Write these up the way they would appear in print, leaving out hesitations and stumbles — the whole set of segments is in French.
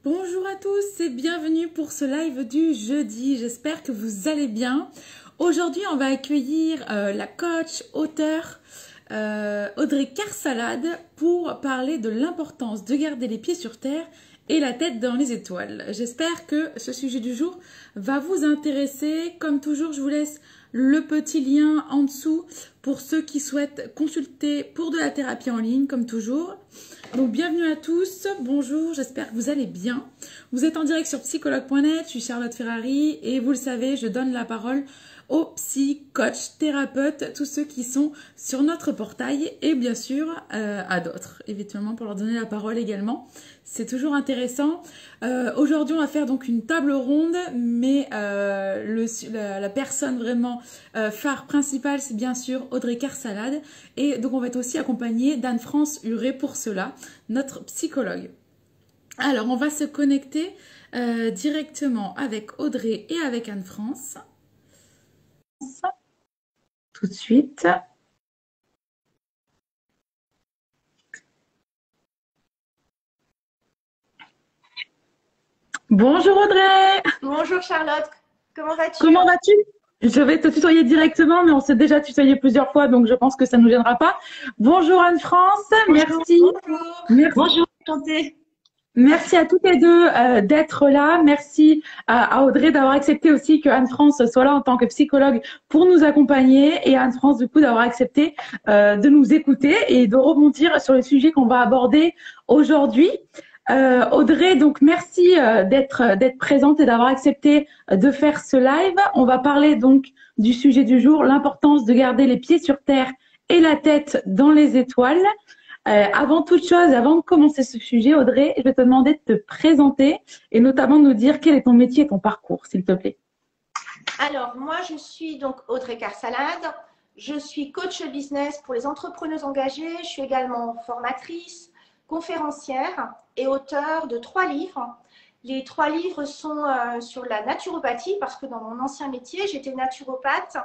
Bonjour à tous et bienvenue pour ce live du jeudi. J'espère que vous allez bien. Aujourd'hui, on va accueillir la coach, auteure Audrey Carsalade pour parler de l'importance de garder les pieds sur terre et la tête dans les étoiles. J'espère que ce sujet du jour va vous intéresser. Comme toujours, je vous laisse le petit lien en dessous pour ceux qui souhaitent consulter pour de la thérapie en ligne, comme toujours. Donc, bienvenue à tous. Bonjour, j'espère que vous allez bien. Vous êtes en direct sur psychologue.net. Je suis Charlotte Ferrari et vous le savez, je donne la parole aux psy, coachs, thérapeutes, tous ceux qui sont sur notre portail et bien sûr à d'autres, éventuellement pour leur donner la parole également. C'est toujours intéressant. Aujourd'hui, on va faire donc une table ronde, mais la personne vraiment phare principale, c'est bien sûr Audrey Carsalade. Et donc, on va être aussi accompagné d'Anne-France Huré pour cela, notre psychologue. Alors, on va se connecter directement avec Audrey et avec Anne-France. Tout de suite. Bonjour Audrey. Bonjour Charlotte, comment vas-tu? Comment vas-tu? Je vais te tutoyer directement, mais on s'est déjà tutoyé plusieurs fois, donc je pense que ça ne nous gênera pas. Bonjour Anne-France, merci. Bonjour. Merci. Bonjour, enchantée. Merci à toutes les deux d'être là. Merci à Audrey d'avoir accepté aussi que Anne-France soit là en tant que psychologue pour nous accompagner et à Anne-France du coup d'avoir accepté de nous écouter et de rebondir sur le sujet qu'on va aborder aujourd'hui. Audrey, donc merci d'être présente et d'avoir accepté de faire ce live. On va parler donc du sujet du jour, l'importance de garder les pieds sur terre et la tête dans les étoiles. Avant toute chose, avant de commencer ce sujet, Audrey, je vais te demander de te présenter et notamment de nous dire quel est ton métier et ton parcours, s'il te plaît. Alors, moi, je suis donc Audrey Carsalade. Je suis coach business pour les entrepreneuses engagées. Je suis également formatrice, conférencière et auteure de 3 livres. Les 3 livres sont sur la naturopathie parce que dans mon ancien métier, j'étais naturopathe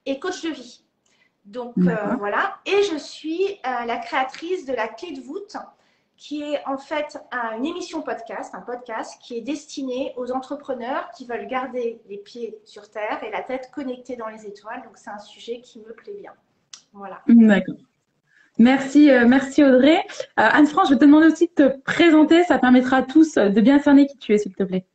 et coach de vie. Donc voilà, et je suis la créatrice de la Clé de voûte, qui est en fait une émission podcast, un podcast qui est destiné aux entrepreneurs qui veulent garder les pieds sur terre et la tête connectée dans les étoiles. Donc c'est un sujet qui me plaît bien. Voilà. D'accord. Merci, merci Audrey. Anne-France, je vais te demander aussi de te présenter, ça permettra à tous de bien cerner qui tu es, s'il te plaît.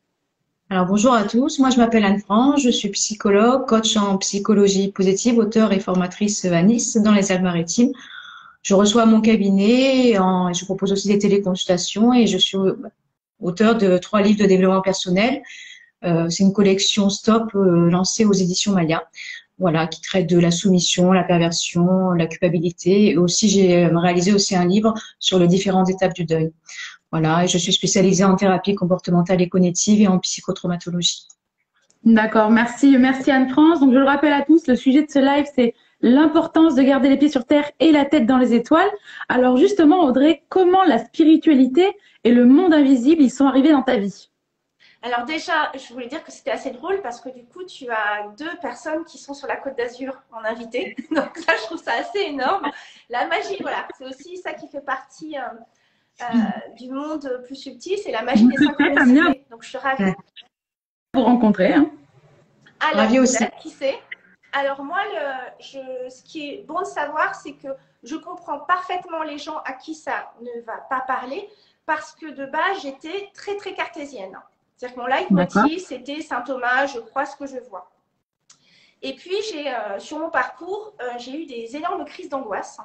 Alors bonjour à tous, moi je m'appelle Anne-France, je suis psychologue, coach en psychologie positive, auteure et formatrice à Nice dans les Alpes-Maritimes. Je reçois mon cabinet, je propose aussi des téléconsultations et je suis auteure de 3 livres de développement personnel. C'est une collection Stop lancée aux éditions Maya, voilà, qui traite de la soumission, la perversion, la culpabilité. Et aussi j'ai réalisé aussi un livre sur les différentes étapes du deuil. Voilà, et je suis spécialisée en thérapie comportementale et cognitive et en psychotraumatologie. D'accord, merci, merci Anne-France. Donc je le rappelle à tous, le sujet de ce live, c'est l'importance de garder les pieds sur terre et la tête dans les étoiles. Alors justement, Audrey, comment la spiritualité et le monde invisible, ils sont arrivés dans ta vie? Alors déjà, je voulais dire que c'était assez drôle parce que du coup, tu as 2 personnes qui sont sur la Côte d'Azur en invité. Donc ça, je trouve ça assez énorme. La magie, voilà, c'est aussi ça qui fait partie du monde plus subtil, c'est la magie des synchronicités. Donc je suis ravie. Vous rencontrer. Hein. Alors, Ravie aussi. qui sait? Alors moi, ce qui est bon de savoir, c'est que je comprends parfaitement les gens à qui ça ne va pas parler parce que de base, j'étais très, très cartésienne. C'est-à-dire que mon leitmotiv, c'était Saint Thomas, je crois ce que je vois. Et puis, sur mon parcours, j'ai eu des énormes crises d'angoisse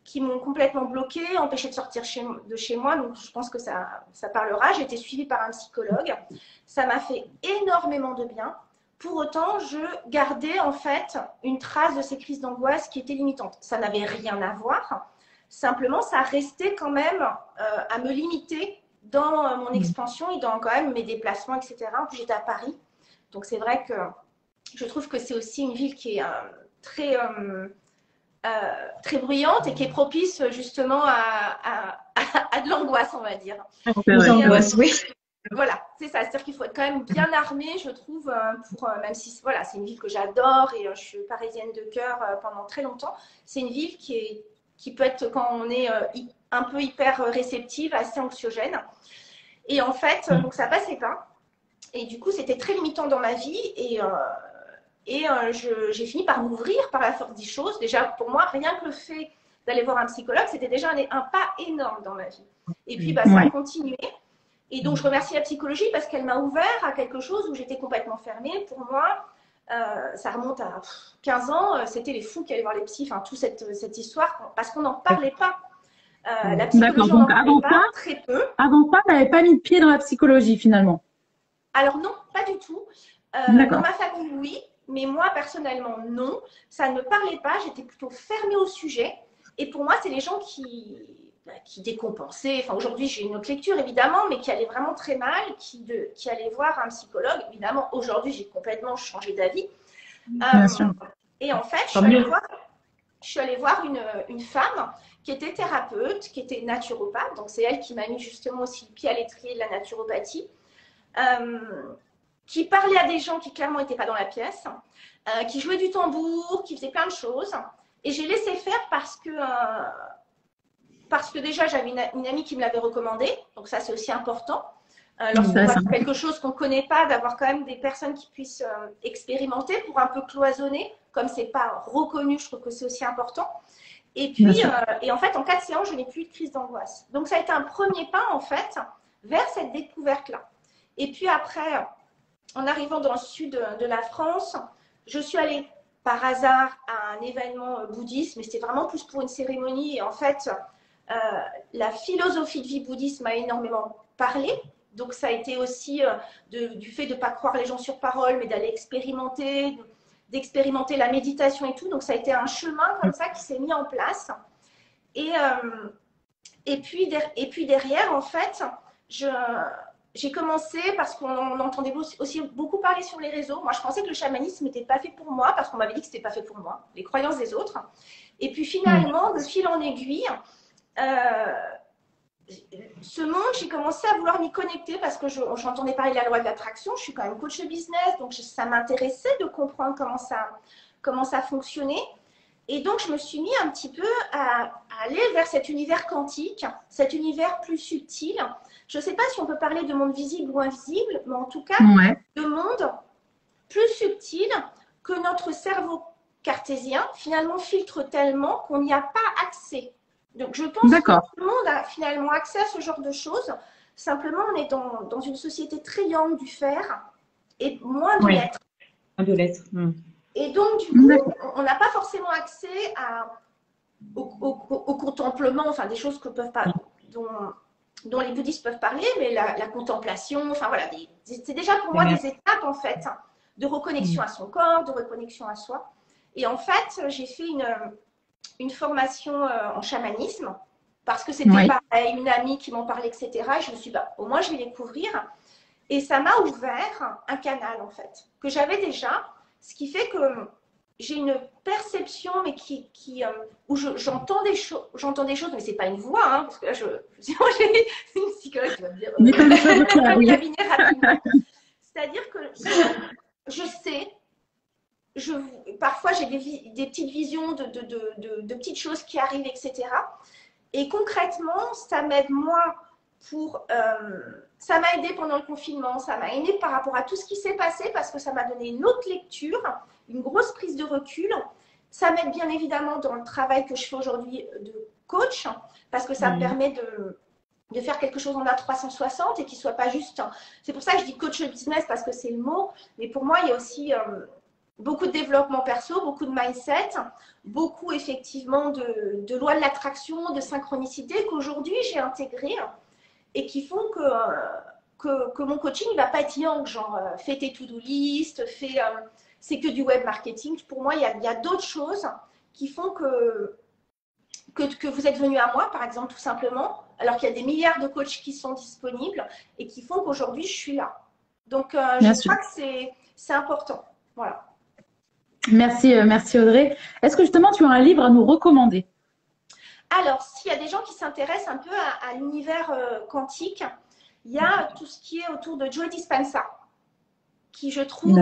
qui m'ont complètement bloquée, empêché de sortir de chez moi. Donc, je pense que ça parlera. J'ai été suivie par un psychologue. Ça m'a fait énormément de bien. Pour autant, je gardais en fait une trace de ces crises d'angoisse qui étaient limitantes. Ça n'avait rien à voir. Simplement, ça restait quand même à me limiter dans mon expansion et dans quand même mes déplacements, etc. En plus, j'étais à Paris. Donc, c'est vrai que je trouve que c'est aussi une ville qui est très bruyante et qui est propice justement à de l'angoisse, on va dire. Oui. Voilà, c'est ça. C'est-à-dire qu'il faut être quand même bien armé, je trouve, même si voilà, c'est une ville que j'adore et je suis parisienne de cœur pendant très longtemps. C'est une ville qui peut être, quand on est un peu hyper réceptive, assez anxiogène. Et en fait, donc ça passait pas. Et du coup, c'était très limitant dans ma vie. J'ai fini par m'ouvrir par la force des choses. Déjà, pour moi, rien que le fait d'aller voir un psychologue, c'était déjà un pas énorme dans ma vie. Et puis, ça a continué. Et donc, je remercie la psychologie parce qu'elle m'a ouvert à quelque chose où j'étais complètement fermée. Pour moi, ça remonte à 15 ans. C'était les fous qui allaient voir les psys. Enfin, toute cette histoire, parce qu'on n'en parlait pas. La psychologie, on n'en parlait pas, très peu. Avant ça, tu n'avais pas mis de pied dans la psychologie, finalement? Alors non, pas du tout. Dans ma famille, oui. Mais moi, personnellement, non. Ça ne me parlait pas. J'étais plutôt fermée au sujet. Et pour moi, c'est les gens qui décompensaient. Enfin, aujourd'hui, j'ai une autre lecture, évidemment, mais qui allaient vraiment très mal, qui allaient voir un psychologue. Évidemment, aujourd'hui, j'ai complètement changé d'avis. Et en fait, je suis allée voir une femme qui était thérapeute, qui était naturopathe. Donc, c'est elle qui m'a mis justement aussi le pied à l'étrier de la naturopathie. Qui parlait à des gens qui clairement n'étaient pas dans la pièce, qui jouaient du tambour, qui faisaient plein de choses. Et j'ai laissé faire parce que déjà, j'avais une amie qui me l'avait recommandé. Donc ça, c'est aussi important. Lorsqu'on voit quelque chose qu'on ne connaît pas, d'avoir quand même des personnes qui puissent expérimenter pour un peu cloisonner. Comme ce n'est pas reconnu, je trouve que c'est aussi important. Et puis, en fait, en 4 séances, je n'ai plus eu de crise d'angoisse. Donc ça a été un premier pas, en fait, vers cette découverte-là. Et puis après, en arrivant dans le sud de la France, je suis allée par hasard à un événement bouddhiste, mais c'était vraiment plus pour une cérémonie. Et en fait, la philosophie de vie bouddhiste m'a énormément parlé. Donc, ça a été aussi du fait de ne pas croire les gens sur parole, mais d'aller expérimenter, d'expérimenter la méditation et tout. Donc, ça a été un chemin comme ça qui s'est mis en place. Et puis derrière, en fait, j'ai commencé parce qu'on entendait aussi beaucoup parler sur les réseaux. Moi, je pensais que le chamanisme n'était pas fait pour moi parce qu'on m'avait dit que ce n'était pas fait pour moi, les croyances des autres. Et puis finalement, de fil en aiguille, ce monde, j'ai commencé à vouloir m'y connecter parce que j'entendais parler de la loi de l'attraction. Je suis quand même coach de business, donc ça m'intéressait de comprendre comment ça fonctionnait. Et donc, je me suis mis un petit peu à aller vers cet univers quantique, cet univers plus subtil. Je ne sais pas si on peut parler de monde visible ou invisible, mais en tout cas, de monde plus subtil que notre cerveau cartésien, finalement, filtre tellement qu'on n'y a pas accès. Donc, je pense que tout le monde a finalement accès à ce genre de choses. Simplement, on est dans une société très yang du faire et moins de l'être. Moins de l'être. Et donc, du coup, on n'a pas forcément accès au contemplement, enfin, des choses que peuvent pas, dont les bouddhistes peuvent parler, mais la contemplation, enfin voilà, c'est déjà pour moi des étapes en fait, de reconnexion à son corps, de reconnexion à soi. Et en fait, j'ai fait une formation en chamanisme parce que c'était pareil, une amie qui m'en parlait, etc. Et je me suis dit, au moins je vais découvrir. Et ça m'a ouvert un canal en fait, que j'avais déjà, ce qui fait que j'ai une perception, mais où j'entends des choses, mais c'est pas une voix, hein, parce que là, j'ai une psychologue qui va me dire le cabinet rapidement. C'est-à-dire que je sais, parfois j'ai des petites visions de petites choses qui arrivent, etc. Et concrètement, ça m'aide moi ça m'a aidé pendant le confinement, ça m'a aidé par rapport à tout ce qui s'est passé parce que ça m'a donné une autre lecture, une grosse prise de recul. Ça m'aide bien évidemment dans le travail que je fais aujourd'hui de coach parce que ça me permet de faire quelque chose en A360 et qui ne soit pas juste… C'est pour ça que je dis coach de business parce que c'est le mot, mais pour moi, il y a aussi beaucoup de développement perso, beaucoup de mindset, beaucoup effectivement de loi de l'attraction, de synchronicité qu'aujourd'hui j'ai intégré et qui font que mon coaching ne va pas être yang, genre fais tes to-do list, c'est que du web marketing. Pour moi, il y a d'autres choses qui font que vous êtes venu à moi, par exemple, tout simplement, alors qu'il y a des milliards de coachs qui sont disponibles et qui font qu'aujourd'hui, je suis là. Donc, je crois que c'est important. Voilà. Merci Audrey. Est-ce que justement, tu as un livre à nous recommander? Alors, s'il y a des gens qui s'intéressent un peu à l'univers quantique, il y a tout ce qui est autour de Joe Dispenza, qui je trouve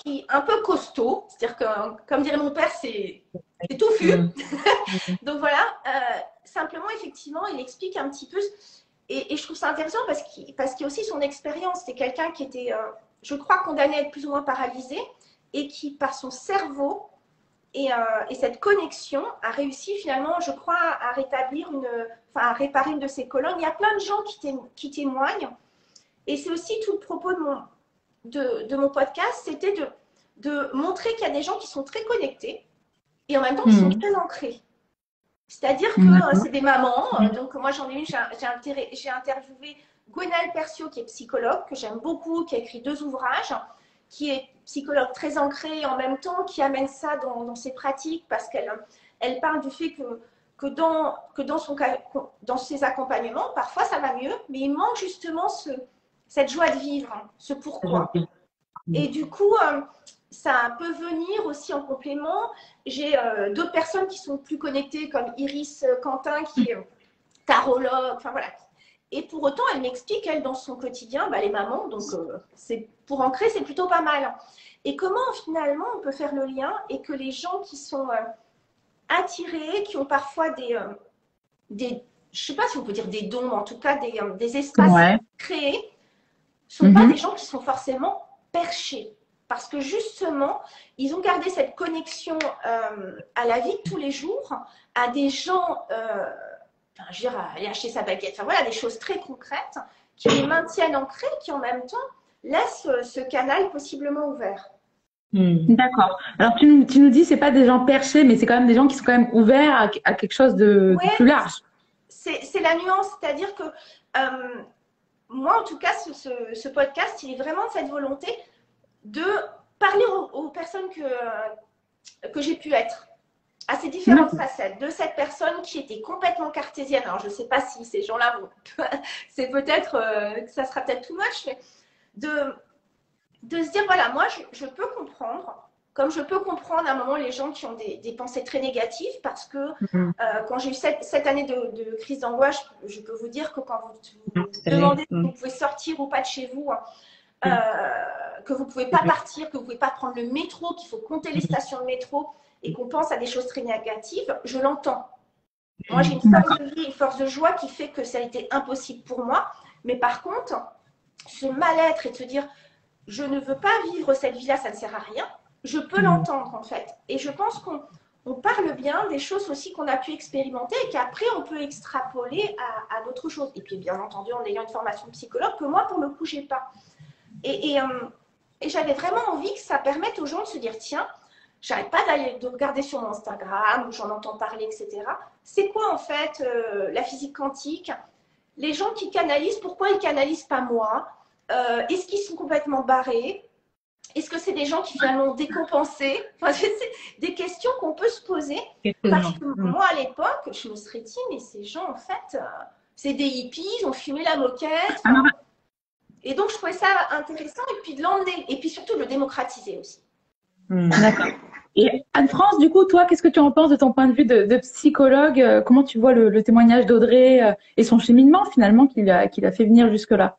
qui est un peu costaud. C'est-à-dire que, comme dirait mon père, c'est touffu. Donc voilà, simplement, effectivement, il explique un petit peu. Et je trouve ça intéressant parce qu'il y a aussi son expérience. C'est quelqu'un qui était, je crois, condamné à être plus ou moins paralysé et qui, par son cerveau et cette connexion, a réussi finalement, je crois, à rétablir à réparer une de ses colonnes. Il y a plein de gens qui témoignent. Et c'est aussi tout le propos de mon podcast, c'était de montrer qu'il y a des gens qui sont très connectés et en même temps qui sont très ancrés. C'est-à-dire que c'est des mamans. Donc moi j'en ai une, j'ai interviewé Gwenaëlle Percio qui est psychologue, que j'aime beaucoup, qui a écrit 2 ouvrages, qui est psychologue très ancrée et en même temps qui amène ça dans ses pratiques parce qu'elle parle du fait que dans ses accompagnements, parfois ça va mieux, mais il manque justement cette joie de vivre, ce pourquoi. Et du coup, ça peut venir aussi en complément. J'ai d'autres personnes qui sont plus connectées, comme Iris Quentin, qui est tarologue, enfin voilà. Et pour autant, elle m'explique, elle, dans son quotidien, les mamans, donc pour ancrer, c'est plutôt pas mal. Et comment, finalement, on peut faire le lien et que les gens qui sont attirés, qui ont parfois je ne sais pas si on peut dire des dons, mais en tout cas des espaces créés, ne sont pas des gens qui sont forcément perchés. Parce que justement, ils ont gardé cette connexion à la vie de tous les jours, à des gens, je veux dire, aller acheter sa baguette, enfin voilà, des choses très concrètes qui les maintiennent ancrés, qui en même temps laissent ce canal possiblement ouvert. D'accord. Alors tu nous dis, c'est pas des gens perchés, mais c'est quand même des gens qui sont quand même ouverts à quelque chose de plus large. C'est la nuance, c'est-à-dire que moi, en tout cas, ce podcast, il est vraiment de cette volonté de parler aux personnes que j'ai pu être, à ces différentes facettes, de cette personne qui était complètement cartésienne. Alors, je ne sais pas si ces gens-là vont... c'est peut-être... ça sera peut-être too much, mais de se dire, voilà, moi, je peux comprendre, comme je peux comprendre à un moment les gens qui ont des pensées très négatives, parce que quand j'ai eu cette année de crise d'angoisse, je peux vous dire que quand vous demandez si vous pouvez sortir ou pas de chez vous, que vous ne pouvez pas partir, que vous ne pouvez pas prendre le métro, qu'il faut compter les stations de métro et qu'on pense à des choses très négatives, je l'entends. Moi, j'ai une force de vie, une force de joie qui fait que ça a été impossible pour moi. Mais par contre, ce mal-être et de se dire je ne veux pas vivre cette vie-là, ça ne sert à rien, je peux l'entendre en fait. Et je pense qu'on parle bien des choses aussi qu'on a pu expérimenter et qu'après on peut extrapoler à d'autres choses. Et puis bien entendu en ayant une formation de psychologue que moi pour le coup j'ai pas. Et j'avais vraiment envie que ça permette aux gens de se dire tiens, j'arrête pas de regarder sur mon Instagram où j'en entends parler, etc. C'est quoi en fait la physique quantique? Les gens qui canalisent, pourquoi ils canalisent pas moi? Est-ce qu'ils sont complètement barrés? Est-ce que c'est des gens qui finalement ont décompensé? Enfin, c'est des questions qu'on peut se poser. Parce que moi, à l'époque, je me serais dit, mais ces gens, en fait, c'est des hippies, ils ont fumé la moquette. Et donc, je trouvais ça intéressant. Et puis, de l'emmener. Et puis, surtout, de le démocratiser aussi. D'accord. Et Anne-France, du coup, toi, qu'est-ce que tu en penses de ton point de vue de psychologue? Comment tu vois le témoignage d'Audrey et son cheminement, finalement, qu'il a fait venir jusque-là?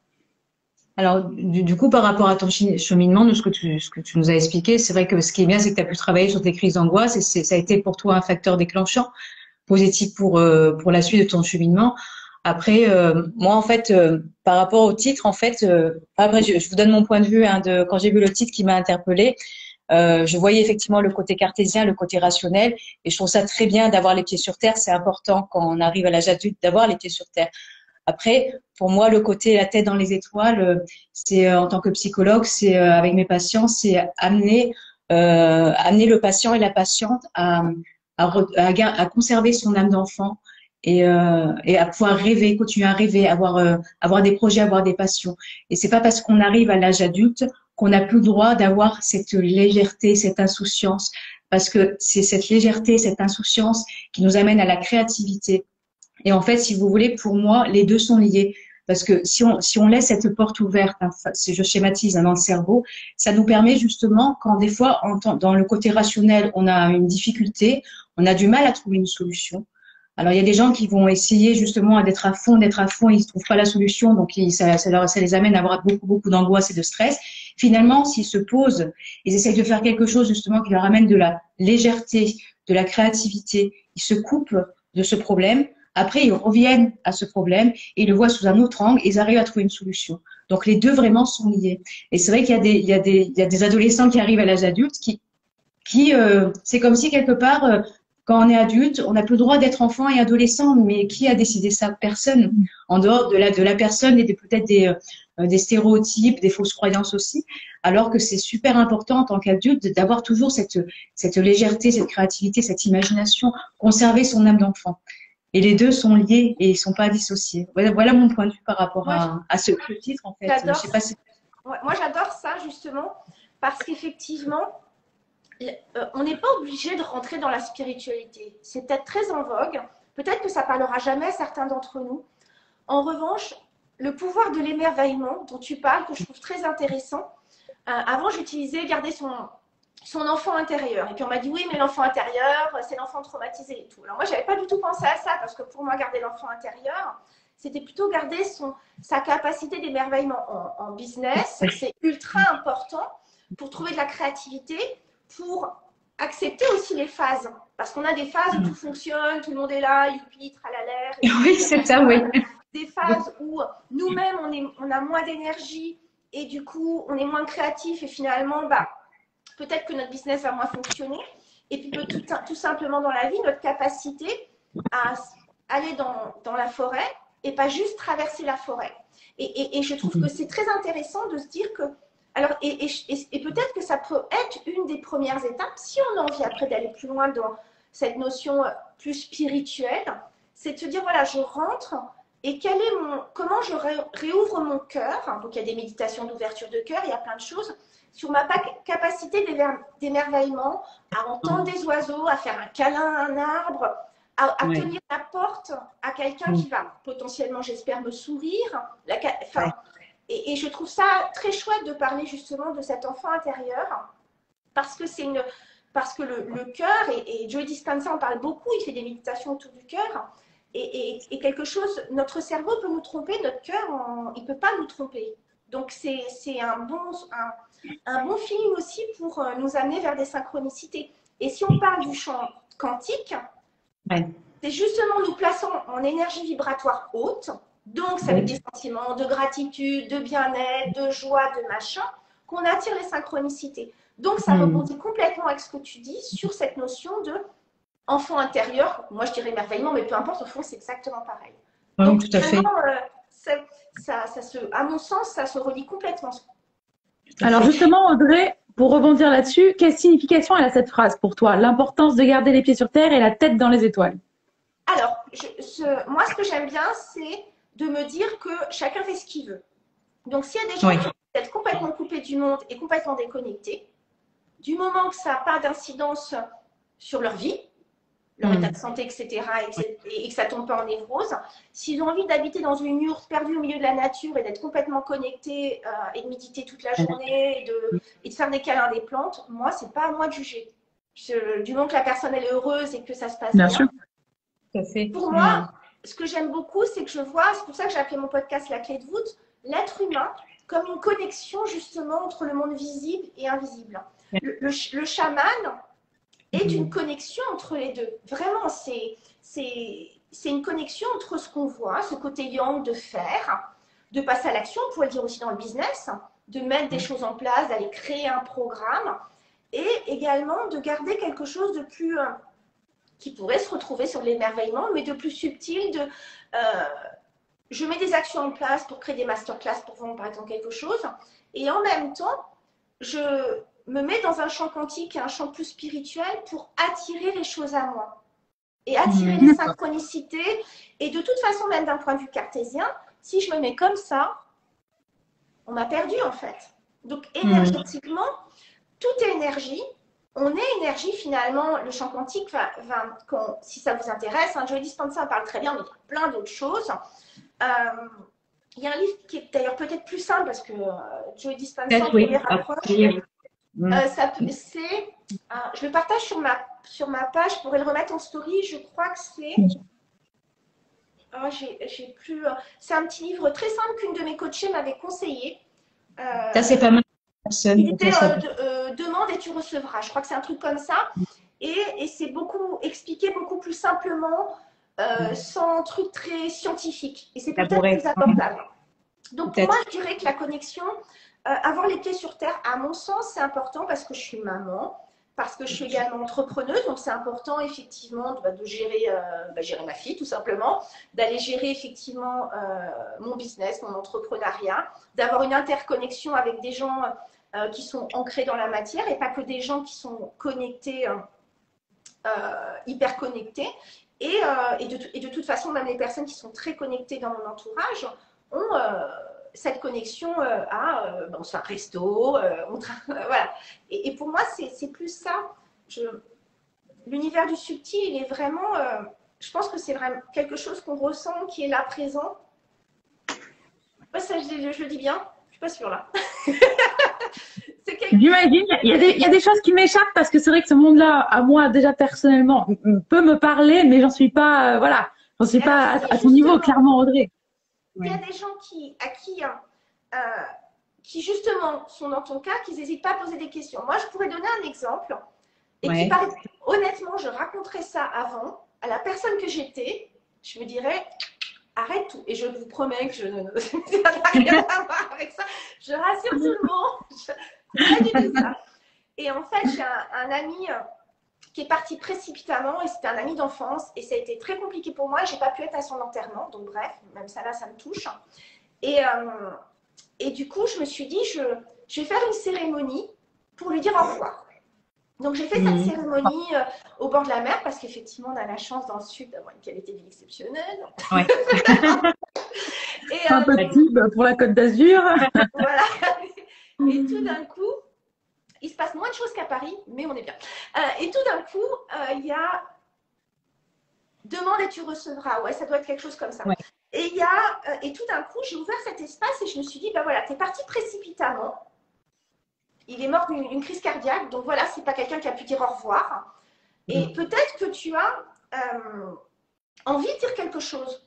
Alors, du coup, par rapport à ton cheminement, de ce que tu nous as expliqué, c'est vrai que ce qui est bien, c'est que tu as pu travailler sur tes crises d'angoisse et ça a été pour toi un facteur déclenchant positif pour la suite de ton cheminement. Après, moi, en fait, par rapport au titre, en fait, après, je vous donne mon point de vue quand j'ai vu le titre qui m'a interpellée. Je voyais effectivement le côté cartésien, le côté rationnel, et je trouve ça très bien d'avoir les pieds sur terre. C'est important quand on arrive à l'âge adulte d'avoir les pieds sur terre. Après, pour moi, le côté la tête dans les étoiles, c'est en tant que psychologue, c'est avec mes patients, c'est amener le patient et la patiente à conserver son âme d'enfant et à pouvoir rêver, continuer à rêver, avoir des projets, avoir des passions. Et c'est pas parce qu'on arrive à l'âge adulte qu'on n'a plus le droit d'avoir cette légèreté, cette insouciance, parce que c'est cette légèreté, cette insouciance qui nous amène à la créativité. Et en fait, si vous voulez, pour moi, les deux sont liés. Parce que si on laisse cette porte ouverte, si je schématise dans le cerveau, ça nous permet justement, quand des fois, dans le côté rationnel, on a une difficulté, on a du mal à trouver une solution. Alors, il y a des gens qui vont essayer justement d'être à fond, ils ne trouvent pas la solution, donc ça les amène à avoir beaucoup d'angoisse et de stress. Finalement, s'ils se posent, ils essayent de faire quelque chose justement qui leur amène de la légèreté, de la créativité, ils se coupent de ce problème. Après, ils reviennent à ce problème et ils le voient sous un autre angle et ils arrivent à trouver une solution. Donc, les deux vraiment sont liés. Et c'est vrai qu'il y a il y a des adolescents qui arrivent à l'âge adulte c'est comme si quelque part, quand on est adulte, on n'a plus le droit d'être enfant et adolescent. Mais qui a décidé ça? Personne. En dehors de la personne et peut-être des stéréotypes, des fausses croyances aussi. Alors que c'est super important en tant qu'adulte d'avoir toujours cette légèreté, cette créativité, cette imagination, conserver son âme d'enfant. Et les deux sont liés et ils sont pas dissociés. Voilà mon point de vue par rapport à ce titre, en fait. Je sais pas si... Moi, j'adore ça, justement, parce qu'effectivement, on n'est pas obligé de rentrer dans la spiritualité. C'est peut-être très en vogue. Peut-être que ça parlera jamais à certains d'entre nous. En revanche, le pouvoir de l'émerveillement dont tu parles, que je trouve très intéressant, avant, j'utilisais garder son enfant intérieur. Et puis on m'a dit oui, mais l'enfant intérieur, c'est l'enfant traumatisé et tout. Alors moi, je n'avais pas du tout pensé à ça, parce que pour moi, garder l'enfant intérieur, c'était plutôt garder sa capacité d'émerveillement en business. C'est ultra important pour trouver de la créativité, pour accepter aussi les phases. Parce qu'on a des phases où tout fonctionne, tout le monde est là, youpi, tralala. Oui, c'est ça, oui. Des phases où nous-mêmes, on a moins d'énergie et du coup, on est moins créatif et finalement, peut-être que notre business va moins fonctionner. Et puis, tout simplement dans la vie, notre capacité à aller dans la forêt et pas juste traverser la forêt. Et je trouve que c'est très intéressant de se dire que, alors, et peut-être que ça peut être une des premières étapes, si on a envie après d'aller plus loin dans cette notion plus spirituelle, c'est de se dire, voilà, je rentre et comment je réouvre mon cœur. Donc, il y a des méditations d'ouverture de cœur, il y a plein de choses sur ma capacité d'émerveillement, à entendre des oiseaux, à faire un câlin à un arbre, à tenir la porte à quelqu'un qui va potentiellement, j'espère, me sourire. Et je trouve ça très chouette de parler justement de cet enfant intérieur, parce que le cœur, et Joe Dispenza en parle beaucoup, il fait des méditations autour du cœur, et quelque chose, notre cerveau peut nous tromper, notre cœur, il ne peut pas nous tromper. Donc c'est un bon feeling aussi pour nous amener vers des synchronicités. Et si on parle du champ quantique, c'est justement nous plaçant en énergie vibratoire haute, donc ça veut dire des sentiments de gratitude, de bien-être, de joie, de machin, qu'on attire les synchronicités. Donc ça rebondit complètement avec ce que tu dis sur cette notion de enfant intérieur. Moi je dirais émerveillement, mais peu importe, au fond c'est exactement pareil. Donc tout à vraiment, à mon sens, ça se relie complètement. Alors justement, Audrey, pour rebondir là-dessus, quelle signification elle a cette phrase pour toi? L'importance de garder les pieds sur terre et la tête dans les étoiles. Alors, moi, ce que j'aime bien, c'est de me dire que chacun fait ce qu'il veut. Donc, s'il y a des gens qui veulent être complètement coupés du monde et complètement déconnectés, du moment que ça n'a pas d'incidence sur leur vie, leur état de santé, etc., et que ça ne tombe pas en névrose, s'ils ont envie d'habiter dans une yourte perdue au milieu de la nature et d'être complètement connectés et de méditer toute la journée et de faire des câlins des plantes, moi, ce n'est pas à moi de juger. Du moment que la personne elle est heureuse et que ça se passe bien. Sûr. Tout à fait. Pour moi, ce que j'aime beaucoup, c'est que je vois, c'est pour ça que j'ai appelé mon podcast La Clé de voûte, l'être humain comme une connexion justement entre le monde visible et invisible. Le chaman est une connexion entre les deux. Vraiment, c'est une connexion entre ce qu'on voit, ce côté yang de faire, de passer à l'action, on pourrait le dire aussi dans le business, de mettre des choses en place, d'aller créer un programme, et également de garder quelque chose de plus... qui pourrait se retrouver sur l'émerveillement, mais de plus subtil, je mets des actions en place pour créer des masterclass pour vendre par exemple quelque chose, et en même temps, je me mets dans un champ quantique, un champ plus spirituel pour attirer les choses à moi, et attirer les synchronicités, et de toute façon, même d'un point de vue cartésien, si je me mets comme ça, on m'a perdu en fait. Donc énergétiquement, tout est énergie. On est énergie finalement, le champ quantique, si ça vous intéresse, Joe Dispenza en parle très bien, mais il y a plein d'autres choses. Il y a un livre qui est d'ailleurs peut-être plus simple parce que Joe Dispenza, je le partage sur ma page, je pourrais le remettre en story, je crois que c'est... c'est un petit livre très simple qu'une de mes coachées m'avait conseillé. Ça, c'est pas mal. Il était demande et tu recevras. Je crois que c'est un truc comme ça. Et c'est expliqué beaucoup plus simplement sans truc très scientifique. Et c'est peut-être Élaboré. plus abordable. Donc, pour moi, Peut-être. je dirais que la connexion, avoir les pieds sur terre, à mon sens, c'est important parce que je suis maman, parce que je suis également entrepreneuse. Donc, c'est important, effectivement, de gérer, gérer ma fille, tout simplement, d'aller gérer, effectivement, mon business, mon entrepreneuriat, d'avoir une interconnexion avec des gens qui sont ancrés dans la matière et pas que des gens qui sont connectés, hyper connectés. Et de toute façon, même les personnes qui sont très connectées dans mon entourage ont cette connexion on se fait un resto, voilà. Et pour moi, c'est plus ça. L'univers du subtil, il est vraiment, je pense que c'est vraiment quelque chose qu'on ressent, qui est là présent. Ouais, ça, je le dis bien, je suis pas sûre là. J'imagine, il y a des choses qui m'échappent parce que c'est vrai que ce monde-là, à moi, déjà personnellement, peut me parler, mais j'en suis pas, voilà, j'en suis pas à ton niveau, clairement, Audrey. Il y a des gens qui justement sont dans ton cas, qui n'hésitent pas à poser des questions. Moi, je pourrais donner un exemple et qui paraît, honnêtement, je raconterais ça avant à la personne que j'étais, je me dirais, arrête tout. Et je vous promets que ça n'a rien à voir avec ça. Je rassure tout le monde. Pas du tout ça. Et en fait, j'ai un ami qui est parti précipitamment et c'était un ami d'enfance et ça a été très compliqué pour moi. J'ai pas pu être à son enterrement, donc bref, même ça là, ça me touche. Et du coup, je me suis dit, je vais faire une cérémonie pour lui dire au revoir. Donc j'ai fait cette cérémonie au bord de la mer parce qu'effectivement, on a la chance dans le sud d'avoir une qualité de vie exceptionnelle. Ouais. Un peu de pub pour la Côte d'Azur. Voilà. Et tout d'un coup, il se passe moins de choses qu'à Paris, mais on est bien. Et tout d'un coup, il y a demande et tu recevras. Ouais, ça doit être quelque chose comme ça. Ouais. Et tout d'un coup, j'ai ouvert cet espace et je me suis dit, ben voilà, t'es parti précipitamment. Il est mort d'une crise cardiaque, donc voilà, c'est pas quelqu'un qui a pu dire au revoir. Et peut-être que tu as envie de dire quelque chose.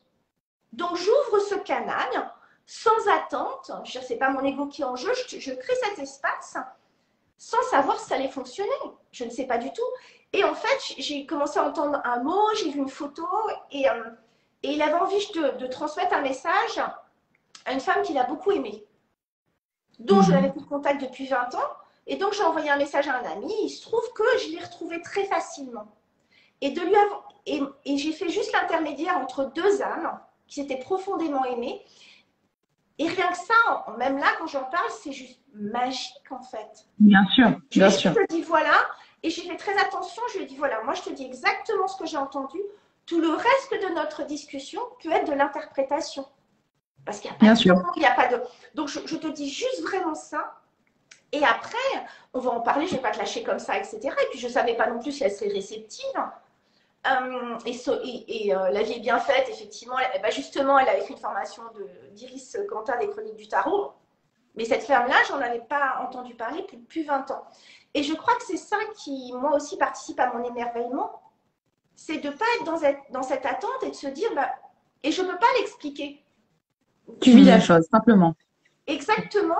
Donc j'ouvre ce canal sans attente. Je ne sais pas mon ego qui est en jeu. Je crée cet espace sans savoir si ça allait fonctionner. Je ne sais pas du tout. Et en fait, j'ai commencé à entendre un mot, j'ai vu une photo et il avait envie de transmettre un message à une femme qu'il a beaucoup aimée, dont je n'avais plus de contact depuis 20 ans. Et donc, j'ai envoyé un message à un ami. Il se trouve que je l'ai retrouvé très facilement. Et j'ai fait juste l'intermédiaire entre deux âmes qui s'étaient profondément aimées. Et rien que ça, même là, quand j'en parle, c'est juste magique en fait. Bien sûr, bien sûr. Je te dis voilà, et j'ai fait très attention, je lui ai dit voilà, moi je te dis exactement ce que j'ai entendu. Tout le reste de notre discussion peut être de l'interprétation. Parce qu'il n'y a pas bien de sûr. il n'y a pas de. Donc je te dis juste vraiment ça. Et après, on va en parler, je ne vais pas te lâcher comme ça, etc. Et puis je ne savais pas non plus si elle serait réceptive. La vie est bien faite, effectivement. Justement, elle avait fait une formation d'Iris Quentin des Chroniques du Tarot. Mais cette femme-là, j'en avais pas entendu parler depuis 20 ans. Et je crois que c'est ça qui, moi aussi, participe à mon émerveillement. C'est de ne pas être dans cette attente et de se dire, et je ne peux pas l'expliquer. Tu vis la chose, simplement. Exactement.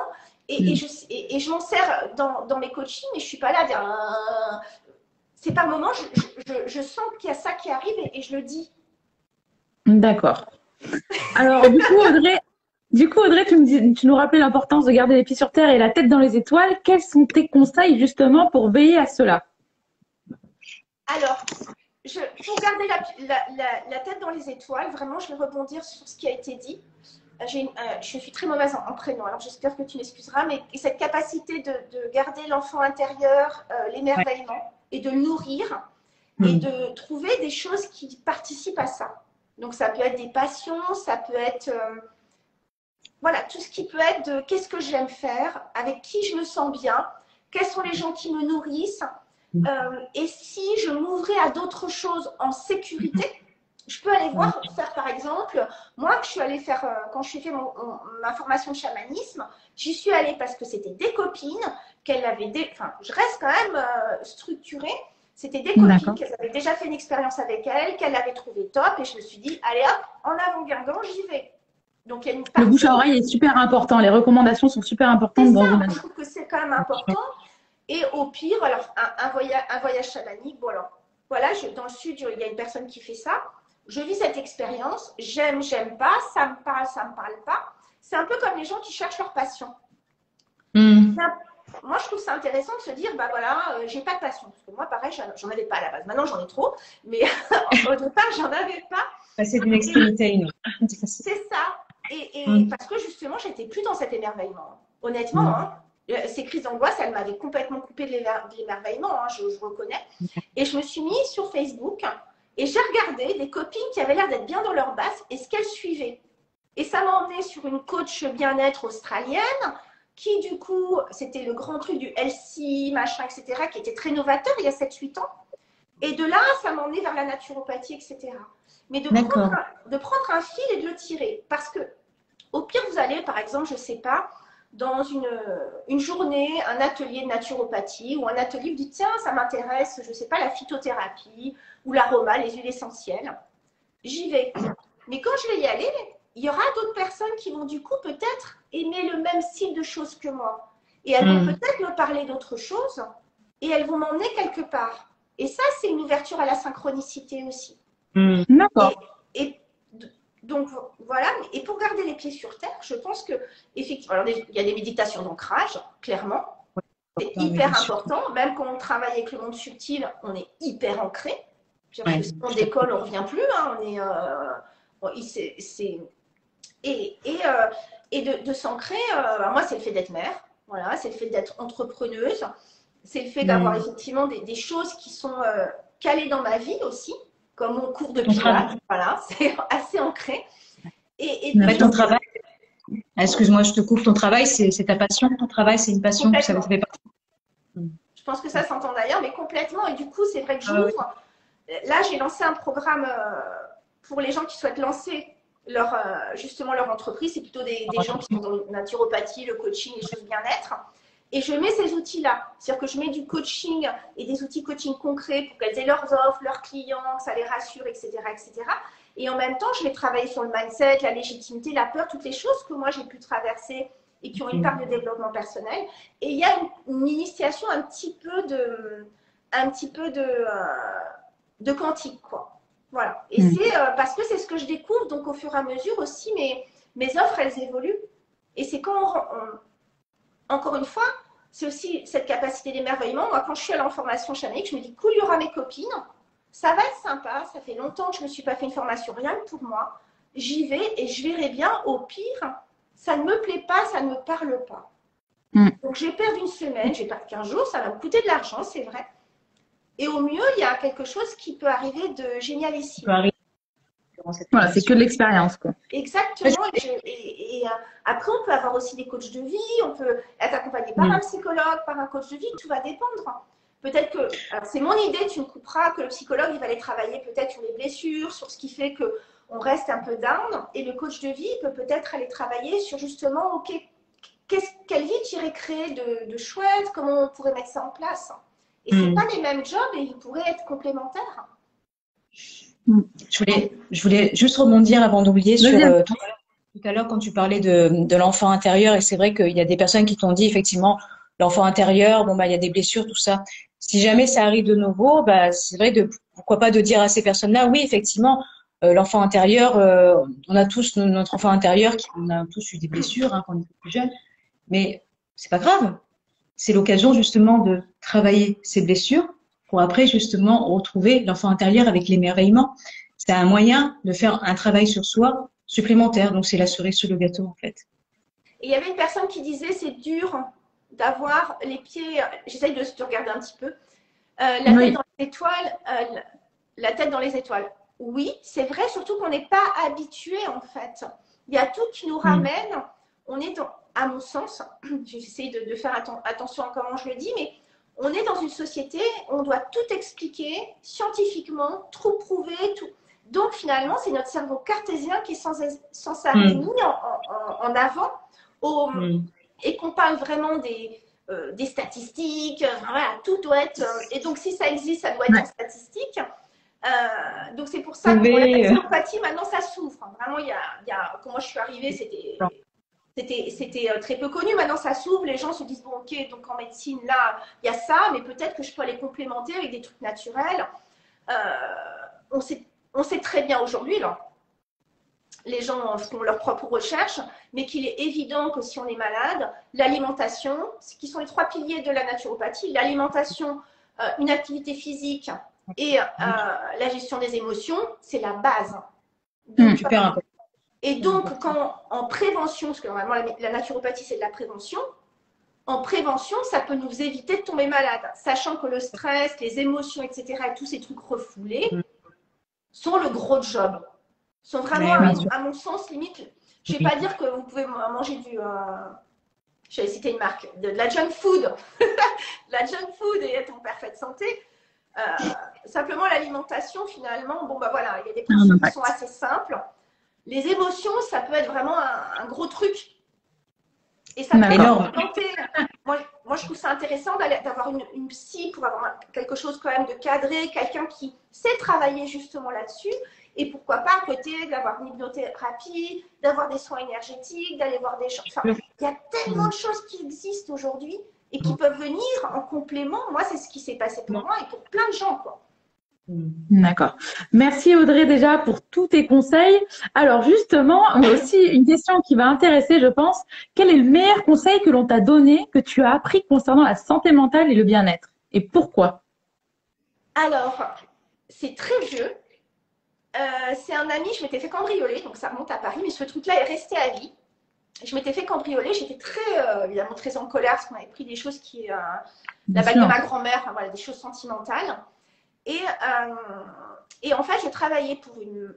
Et je m'en sers dans mes coachings, mais je ne suis pas là à dire... C'est pas le moment, je sens qu'il y a ça qui arrive et je le dis. D'accord. Alors, du coup, Audrey, tu nous rappelais l'importance de garder les pieds sur terre et la tête dans les étoiles. Quels sont tes conseils justement pour veiller à cela? Alors, pour garder la tête dans les étoiles, vraiment, je vais rebondir sur ce qui a été dit. Je suis très mauvaise en prénom, alors j'espère que tu m'excuseras, mais cette capacité de garder l'enfant intérieur, l'émerveillement, et de le nourrir, et de trouver des choses qui participent à ça. Donc, ça peut être des passions, ça peut être... voilà, tout ce qui peut être de qu'est-ce que j'aime faire, avec qui je me sens bien, quels sont les gens qui me nourrissent, et si je m'ouvrais à d'autres choses en sécurité, je peux aller faire par exemple, moi que je suis allée faire, quand je suis fait ma formation de chamanisme, j'y suis allée parce que c'était des copines, enfin je reste quand même structurée, c'était des copines qu'elles avaient déjà fait une expérience avec elles, qu'elles avaient trouvé top et je me suis dit, allez hop, en avant-gardant, j'y vais. Donc, il y a une partie... Le bouche à oreille est super important, les recommandations sont super importantes dans le je trouve que c'est quand même important. Et au pire, alors un voyage chamanique, bon alors, voilà, dans le sud, il y a une personne qui fait ça. je vis cette expérience, j'aime, j'aime pas, ça me parle pas. C'est un peu comme les gens qui cherchent leur passion. Moi, je trouve ça intéressant de se dire, bah voilà, j'ai pas de passion. Parce que moi, pareil, j'en avais pas à la base. Maintenant, j'en ai trop. Mais au départ, j'en avais pas. Passer d'une extrémité à une autre. C'est ça. Et parce que justement, j'étais plus dans cet émerveillement. Honnêtement, hein, ces crises d'angoisse, elles m'avaient complètement coupé de l'émerveillement, hein, je reconnais. Et je me suis mise sur Facebook et j'ai regardé des copines qui avaient l'air d'être bien dans leur base et ce qu'elles suivaient. Et ça m'a emmenée sur une coach bien-être australienne qui, du coup, c'était le grand truc du LC, machin, etc., qui était très novateur il y a 7-8 ans. Et de là, ça m'a emmenée vers la naturopathie, etc. Mais de prendre un fil et de le tirer. Parce que, au pire, vous allez, par exemple, je ne sais pas, dans une journée, un atelier de naturopathie ou un atelier, vous dites, tiens, ça m'intéresse, je ne sais pas, la phytothérapie ou l'aroma, les huiles essentielles. J'y vais. Mais quand je vais y aller, il y aura d'autres personnes qui vont du coup peut-être aimer le même style de choses que moi. Et elles vont peut-être me parler d'autres choses et elles vont m'emmener quelque part. Et ça, c'est une ouverture à la synchronicité aussi. D'accord. Et donc voilà, et pour garder les pieds sur terre, je pense que effectivement, alors, il y a des méditations d'ancrage, clairement. C'est hyper important, même quand on travaille avec le monde subtil, on est hyper ancré. Si on décolle, on ne revient plus. Hein, et de s'ancrer, moi, c'est le fait d'être mère, voilà, c'est le fait d'être entrepreneuse, c'est le fait d'avoir effectivement des choses qui sont calées dans ma vie aussi, comme mon cours de pilates, voilà, c'est assez ancré. Ton travail, excuse-moi, je te coupe, ton travail, c'est ta passion, ton travail, c'est une passion, ça fait partie. Je pense que ça s'entend d'ailleurs, mais complètement, et du coup, c'est vrai que j'ouvre. Là, j'ai lancé un programme pour les gens qui souhaitent lancer justement leur entreprise. C'est plutôt des gens qui sont dans la naturopathie, le coaching, les choses bien-être. Et je mets ces outils-là. C'est-à-dire que je mets du coaching et des outils coaching concrets pour qu'elles aient leurs offres, leurs clients, que ça les rassure, etc., etc. Et en même temps, je vais travailler sur le mindset, la légitimité, la peur, toutes les choses que moi, j'ai pu traverser et qui ont une part de développement personnel. Et il y a une initiation un petit peu de quantique, quoi. Voilà. Et c'est parce que c'est ce que je découvre, donc au fur et à mesure aussi, mes offres, elles évoluent. Et c'est quand encore une fois, c'est aussi cette capacité d'émerveillement. Moi, quand je suis allée en formation chamanique, je me dis, cool, il y aura mes copines. Ça va être sympa. Ça fait longtemps que je ne me suis pas fait une formation, rien que pour moi. J'y vais et je verrai bien. Au pire, ça ne me plaît pas, ça ne me parle pas. Donc, je vais perdre une semaine, je vais perdre 15 jours. Ça va me coûter de l'argent, c'est vrai. Et au mieux, il y a quelque chose qui peut arriver de génialissime. Voilà, c'est que de l'expérience, quoi. Exactement. Et après, on peut avoir aussi des coachs de vie, on peut être accompagné par un psychologue, par un coach de vie, tout va dépendre. Peut-être que, c'est mon idée, tu me couperas, que le psychologue, il va aller travailler peut-être sur les blessures, sur ce qui fait qu'on reste un peu down. Et le coach de vie peut peut-être aller travailler sur justement, ok, quelle vie tu irais créer de chouette, comment on pourrait mettre ça en place. Et ce n'est pas les mêmes jobs et ils pourraient être complémentaires. Je voulais juste rebondir avant d'oublier sur tout à l'heure quand tu parlais de l'enfant intérieur. Et c'est vrai qu'il y a des personnes qui t'ont dit effectivement l'enfant intérieur, bon, il y a des blessures, tout ça. Si jamais ça arrive de nouveau, c'est vrai pourquoi pas de dire à ces personnes-là, oui, effectivement, l'enfant intérieur, on a tous notre enfant intérieur, on a tous eu des blessures quand on était plus jeune. Mais c'est pas grave. C'est l'occasion justement de travailler ces blessures pour après justement retrouver l'enfant intérieur avec l'émerveillement. C'est un moyen de faire un travail sur soi supplémentaire. Donc c'est la cerise sur le gâteau en fait. Et il y avait une personne qui disait c'est dur d'avoir les pieds, j'essaye de te regarder un petit peu, la tête dans les étoiles, la tête dans les étoiles. Oui, c'est vrai, surtout qu'on n'est pas habitué en fait. Il y a tout qui nous ramène, on est à mon sens, j'essaie de faire attention à comment je le dis, mais on est dans une société, on doit tout expliquer scientifiquement, tout prouver, tout. Donc finalement, c'est notre cerveau cartésien qui est sans arrêt mis en avant et qu'on parle vraiment des statistiques, voilà, tout doit être… et donc si ça existe, ça doit être en statistique. Donc c'est pour ça que pour la naturopathie, maintenant ça s'ouvre. Vraiment, il y a quand moi je suis arrivée, c'était très peu connu. Maintenant, ça s'ouvre. Les gens se disent, bon, ok, donc en médecine, là, il y a ça, mais peut-être que je peux aller complémenter avec des trucs naturels. On on sait très bien aujourd'hui, là, les gens font leurs propres recherches, mais qu'il est évident que si on est malade, l'alimentation, qui sont les 3 piliers de la naturopathie, l'alimentation, une activité physique et la gestion des émotions, c'est la base. Donc, Super important. et donc, quand en prévention, parce que normalement la naturopathie c'est de la prévention, en prévention, ça peut nous éviter de tomber malade, sachant que le stress, les émotions, etc., et tous ces trucs refoulés sont le gros job. Sont vraiment, à mon sens, limite, je ne vais pas dire que vous pouvez manger du, j'allais citer une marque, de la junk food, la junk food et être en parfaite santé. Simplement, l'alimentation, finalement, bon, bah voilà, il y a des principes qui sont assez simples. Les émotions, ça peut être vraiment un gros truc. Et ça peut être tenté. Moi, je trouve ça intéressant d'avoir une psy pour avoir quelque chose quand même de cadré, quelqu'un qui sait travailler justement là-dessus. Et pourquoi pas à côté d'avoir une hypnothérapie, d'avoir des soins énergétiques, d'aller voir des gens. Enfin, il y a tellement de choses qui existent aujourd'hui et qui peuvent venir en complément. Moi, c'est ce qui s'est passé pour moi et pour plein de gens, quoi. D'accord. Merci Audrey déjà pour tous tes conseils. Alors justement, aussi une question qui va intéresser, je pense. Quel est le meilleur conseil que l'on t'a donné, que tu as appris concernant la santé mentale et le bien-être? Et pourquoi? Alors, c'est très vieux. C'est un ami, je m'étais fait cambrioler, donc ça remonte à Paris, mais ce truc-là est resté à vie. Je m'étais fait cambrioler, j'étais très, évidemment, très en colère parce qu'on avait pris des choses qui, la bague de ma grand-mère, enfin, voilà, des choses sentimentales. Et en fait, je travaillais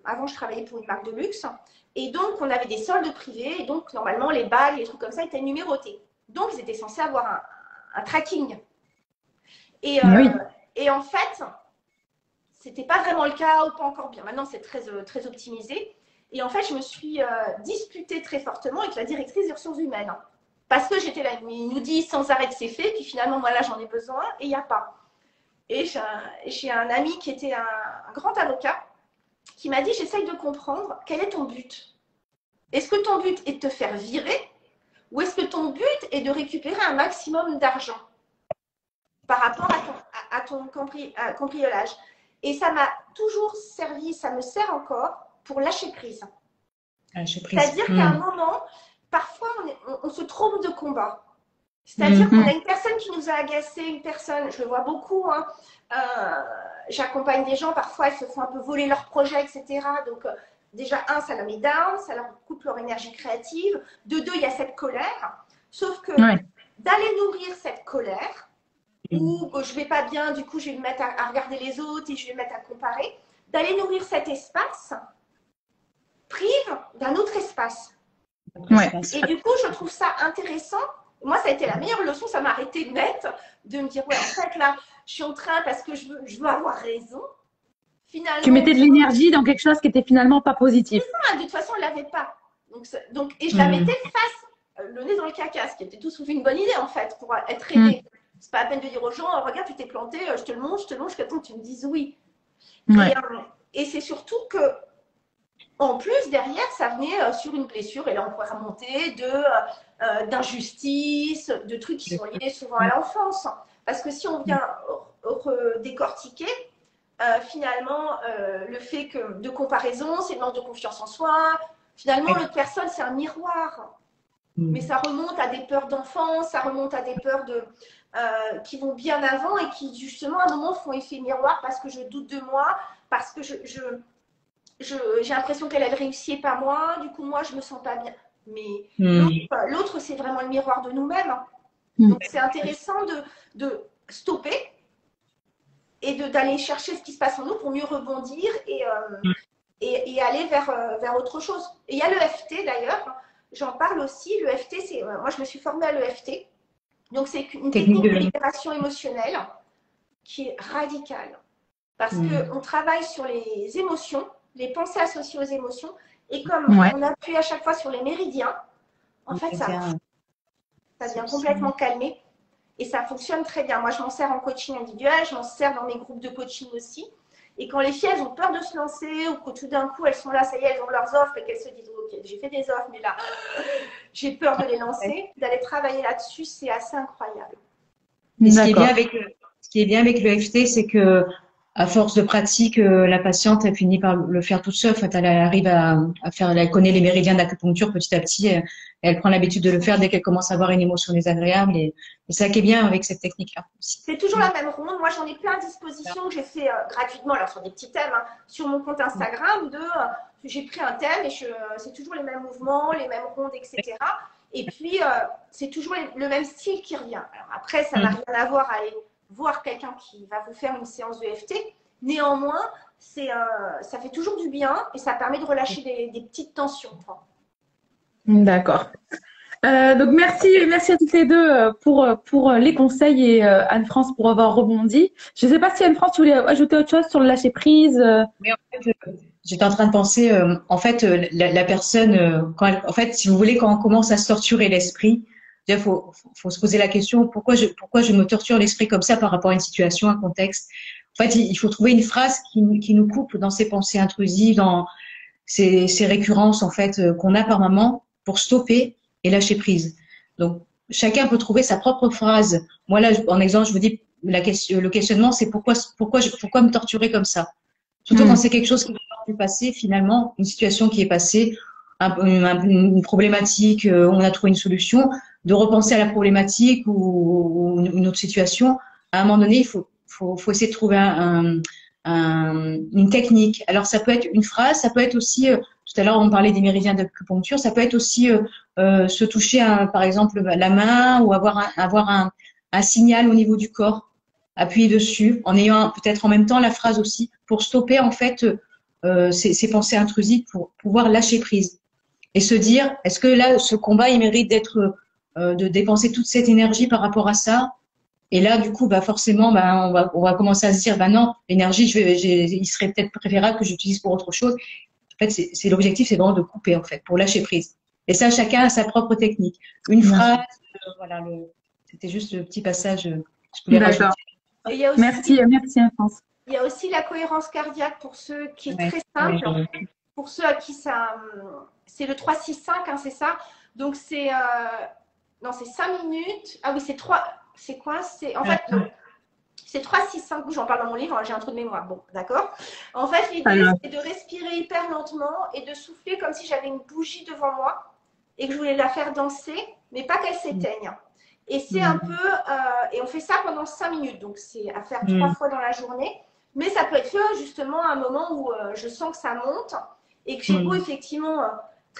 avant je travaillais pour une marque de luxe, et donc on avait des soldes privés, et donc normalement les bagues, les trucs comme ça étaient numérotés. Donc ils étaient censés avoir un tracking. Et en fait, c'était pas vraiment le cas, ou pas encore bien. Maintenant, c'est très, très optimisé. Et en fait, je me suis disputée très fortement avec la directrice des ressources humaines. Parce que j'étais là, il nous dit sans arrêt que c'est fait, puis finalement, moi là, j'en ai besoin, et il n'y a pas. Et j'ai un ami qui était un grand avocat qui m'a dit, j'essaye de comprendre, quel est ton but? Est-ce que ton but est de te faire virer, ou est-ce que ton but est de récupérer un maximum d'argent par rapport à ton cambriolage? Et ça m'a toujours servi, ça me sert encore pour lâcher prise. C'est-à-dire qu'à un moment, parfois, on se trompe de combat. C'est-à-dire qu'on a une personne qui nous a agacé, une personne, je le vois beaucoup, hein, j'accompagne des gens, parfois elles se font un peu voler leurs projets, etc. Donc déjà, ça leur met down, ça leur coupe leur énergie créative. De deux, il y a cette colère. Sauf que d'aller nourrir cette colère, ou je vais pas bien, du coup je vais me mettre à regarder les autres et je vais me mettre à comparer, d'aller nourrir cet espace prive d'un autre espace. Et du coup, je trouve ça intéressant. Moi, ça a été la meilleure leçon, ça m'a arrêté net de me dire, ouais, en fait, là, je suis en train parce que je veux avoir raison. Finalement, tu mettais de l'énergie dans quelque chose qui était finalement pas positif. Ça, de toute façon, on ne l'avait pas. Et je la mettais face, le nez dans le caca, ce qui était tout sauf une bonne idée, en fait, pour être aidée. C'est pas la peine de dire aux gens, regarde, tu t'es planté, je te le montre, jusqu'à temps que tu me dises oui. Et c'est surtout que, en plus, derrière, ça venait sur une blessure, et là, on pourrait remonter d'injustice, de trucs qui sont liés souvent à l'enfance. Parce que si on vient décortiquer, finalement, le fait de comparaison, c'est le manque de confiance en soi. Finalement, l'autre personne, c'est un miroir. Mais ça remonte à des peurs d'enfance, ça remonte à des peurs qui vont bien avant et qui, justement, à un moment, font effet miroir parce que je doute de moi, parce que j'ai l'impression qu'elle réussit et pas moi, du coup, moi, je me sens pas bien. Mais l'autre, c'est vraiment le miroir de nous-mêmes. Donc, c'est intéressant de stopper et d'aller chercher ce qui se passe en nous pour mieux rebondir et aller vers autre chose. Et il y a l'EFT, d'ailleurs. J'en parle aussi. L'EFT, moi, je me suis formée à l'EFT. Donc, c'est une technique de libération émotionnelle qui est radicale. Parce qu'on travaille sur les émotions, les pensées associées aux émotions. Et comme on appuie à chaque fois sur les méridiens, en fait, ça vient complètement calmer. Et ça fonctionne très bien. Moi, je m'en sers en coaching individuel, je m'en sers dans mes groupes de coaching aussi. Et quand les filles, elles ont peur de se lancer ou que tout d'un coup, elles sont là, ça y est, elles ont leurs offres et qu'elles se disent, ok, j'ai fait des offres, mais là, j'ai peur de les lancer. D'aller travailler là-dessus, c'est assez incroyable. Mais ce qui est bien avec l'EFT, c'est que à force de pratique, la patiente, elle finit par le faire toute seule. En fait, elle arrive à faire, elle connaît les méridiens d'acupuncture petit à petit. Elle prend l'habitude de le faire dès qu'elle commence à avoir une émotion désagréable. Et c'est ça qui est bien avec cette technique-là aussi. C'est toujours la même ronde. Moi, j'en ai plein à disposition que j'ai fait gratuitement, alors sur des petits thèmes, hein, sur mon compte Instagram. J'ai pris un thème et c'est toujours les mêmes mouvements, les mêmes rondes, etc. Et puis, c'est toujours le même style qui revient. Alors après, ça n'a rien à voir à aller voir quelqu'un qui va vous faire une séance de FT. Néanmoins, ça fait toujours du bien et ça permet de relâcher des petites tensions. D'accord. Donc merci à toutes les deux pour les conseils et Anne-France pour avoir rebondi. Je ne sais pas si Anne-France, tu voulais ajouter autre chose sur le lâcher prise. Mais en fait, j'étais en train de penser, en fait, la personne, en fait, si vous voulez, quand on commence à se torturer l'esprit, il faut se poser la question pourquoi je me torture l'esprit comme ça par rapport à une situation, un contexte. En fait, il faut trouver une phrase qui nous coupe dans ces pensées intrusives, dans ces récurrences en fait qu'on a par moment pour stopper et lâcher prise. Donc chacun peut trouver sa propre phrase. Moi là, en exemple, je vous dis le questionnement, c'est pourquoi me torturer comme ça. Surtout quand c'est quelque chose qui est du passé, finalement, une situation qui est passée, une problématique, on a trouvé une solution, de repenser à la problématique ou une autre situation. À un moment donné, il faut essayer de trouver une technique. Alors, ça peut être une phrase, ça peut être aussi, tout à l'heure, on parlait des méridiens d'acupuncture, ça peut être aussi se toucher, par exemple, la main ou avoir un signal au niveau du corps, appuyer dessus, en ayant peut-être en même temps la phrase aussi, pour stopper, en fait, ces pensées intrusives, pour pouvoir lâcher prise. Et se dire, est-ce que là, ce combat, il mérite de dépenser toute cette énergie par rapport à ça? Et là, du coup, bah forcément, bah on va commencer à se dire, bah non, l'énergie, il serait peut-être préférable que j'utilise pour autre chose. En fait, c'est l'objectif, c'est vraiment de couper en fait, pour lâcher prise. Et ça, chacun a sa propre technique. Une phrase, voilà, c'était juste le petit passage que je voulais rajouter. Et il y a aussi, merci France. Il y a aussi la cohérence cardiaque pour ceux qui est très simple. Pour ceux à qui ça, c'est le 3-6-5, hein, c'est ça. Donc c'est non, c'est 5 minutes. Ah oui, c'est 3. C'est quoi? C'est en fait c'est 3-6-5. J'en parle dans mon livre, j'ai un trou de mémoire. Bon, d'accord. En fait, l'idée, c'est de respirer hyper lentement et de souffler comme si j'avais une bougie devant moi et que je voulais la faire danser, mais pas qu'elle s'éteigne. Et c'est un peu, et on fait ça pendant 5 minutes. Donc c'est à faire 3 fois dans la journée. Mais ça peut être fait justement à un moment où je sens que ça monte et que j'ai beau effectivement,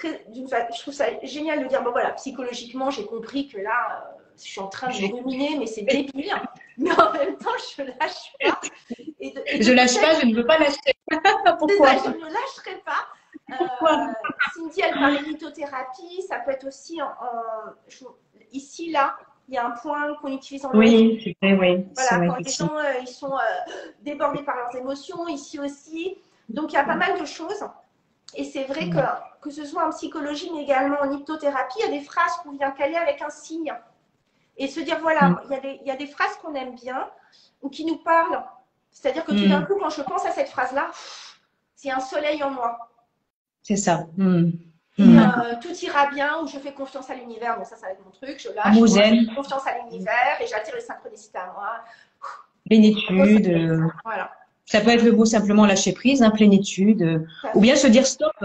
je trouve ça génial de dire, bon voilà, psychologiquement, j'ai compris que là, je suis en train de ruminer, mais c'est débile. Mais en même temps, je lâche pas. Je lâche pas, je ne veux pas lâcher. Pourquoi? Je ne lâcherai pas. Cindy, elle parlait lithothérapie, ça peut être aussi ici, là. Il y a un point qu'on utilise en oui, c'est vrai, oui. Voilà, quand les gens ils sont débordés par leurs émotions, ici aussi. Donc, il y a pas mal de choses. Et c'est vrai que ce soit en psychologie, mais également en hypnothérapie, il y a des phrases qu'on vient caler avec un signe. Et se dire, voilà, il y a des phrases qu'on aime bien ou qui nous parlent. C'est-à-dire que tout d'un coup, quand je pense à cette phrase-là, c'est un soleil en moi. C'est ça. Tout ira bien, ou je fais confiance à l'univers. Bon, ça va être mon truc. Je lâche, je fais confiance à l'univers et j'attire les synchronicités à moi. Plénitude. Voilà. Ça peut être le mot simplement lâcher prise, plénitude. Ou bien se dire stop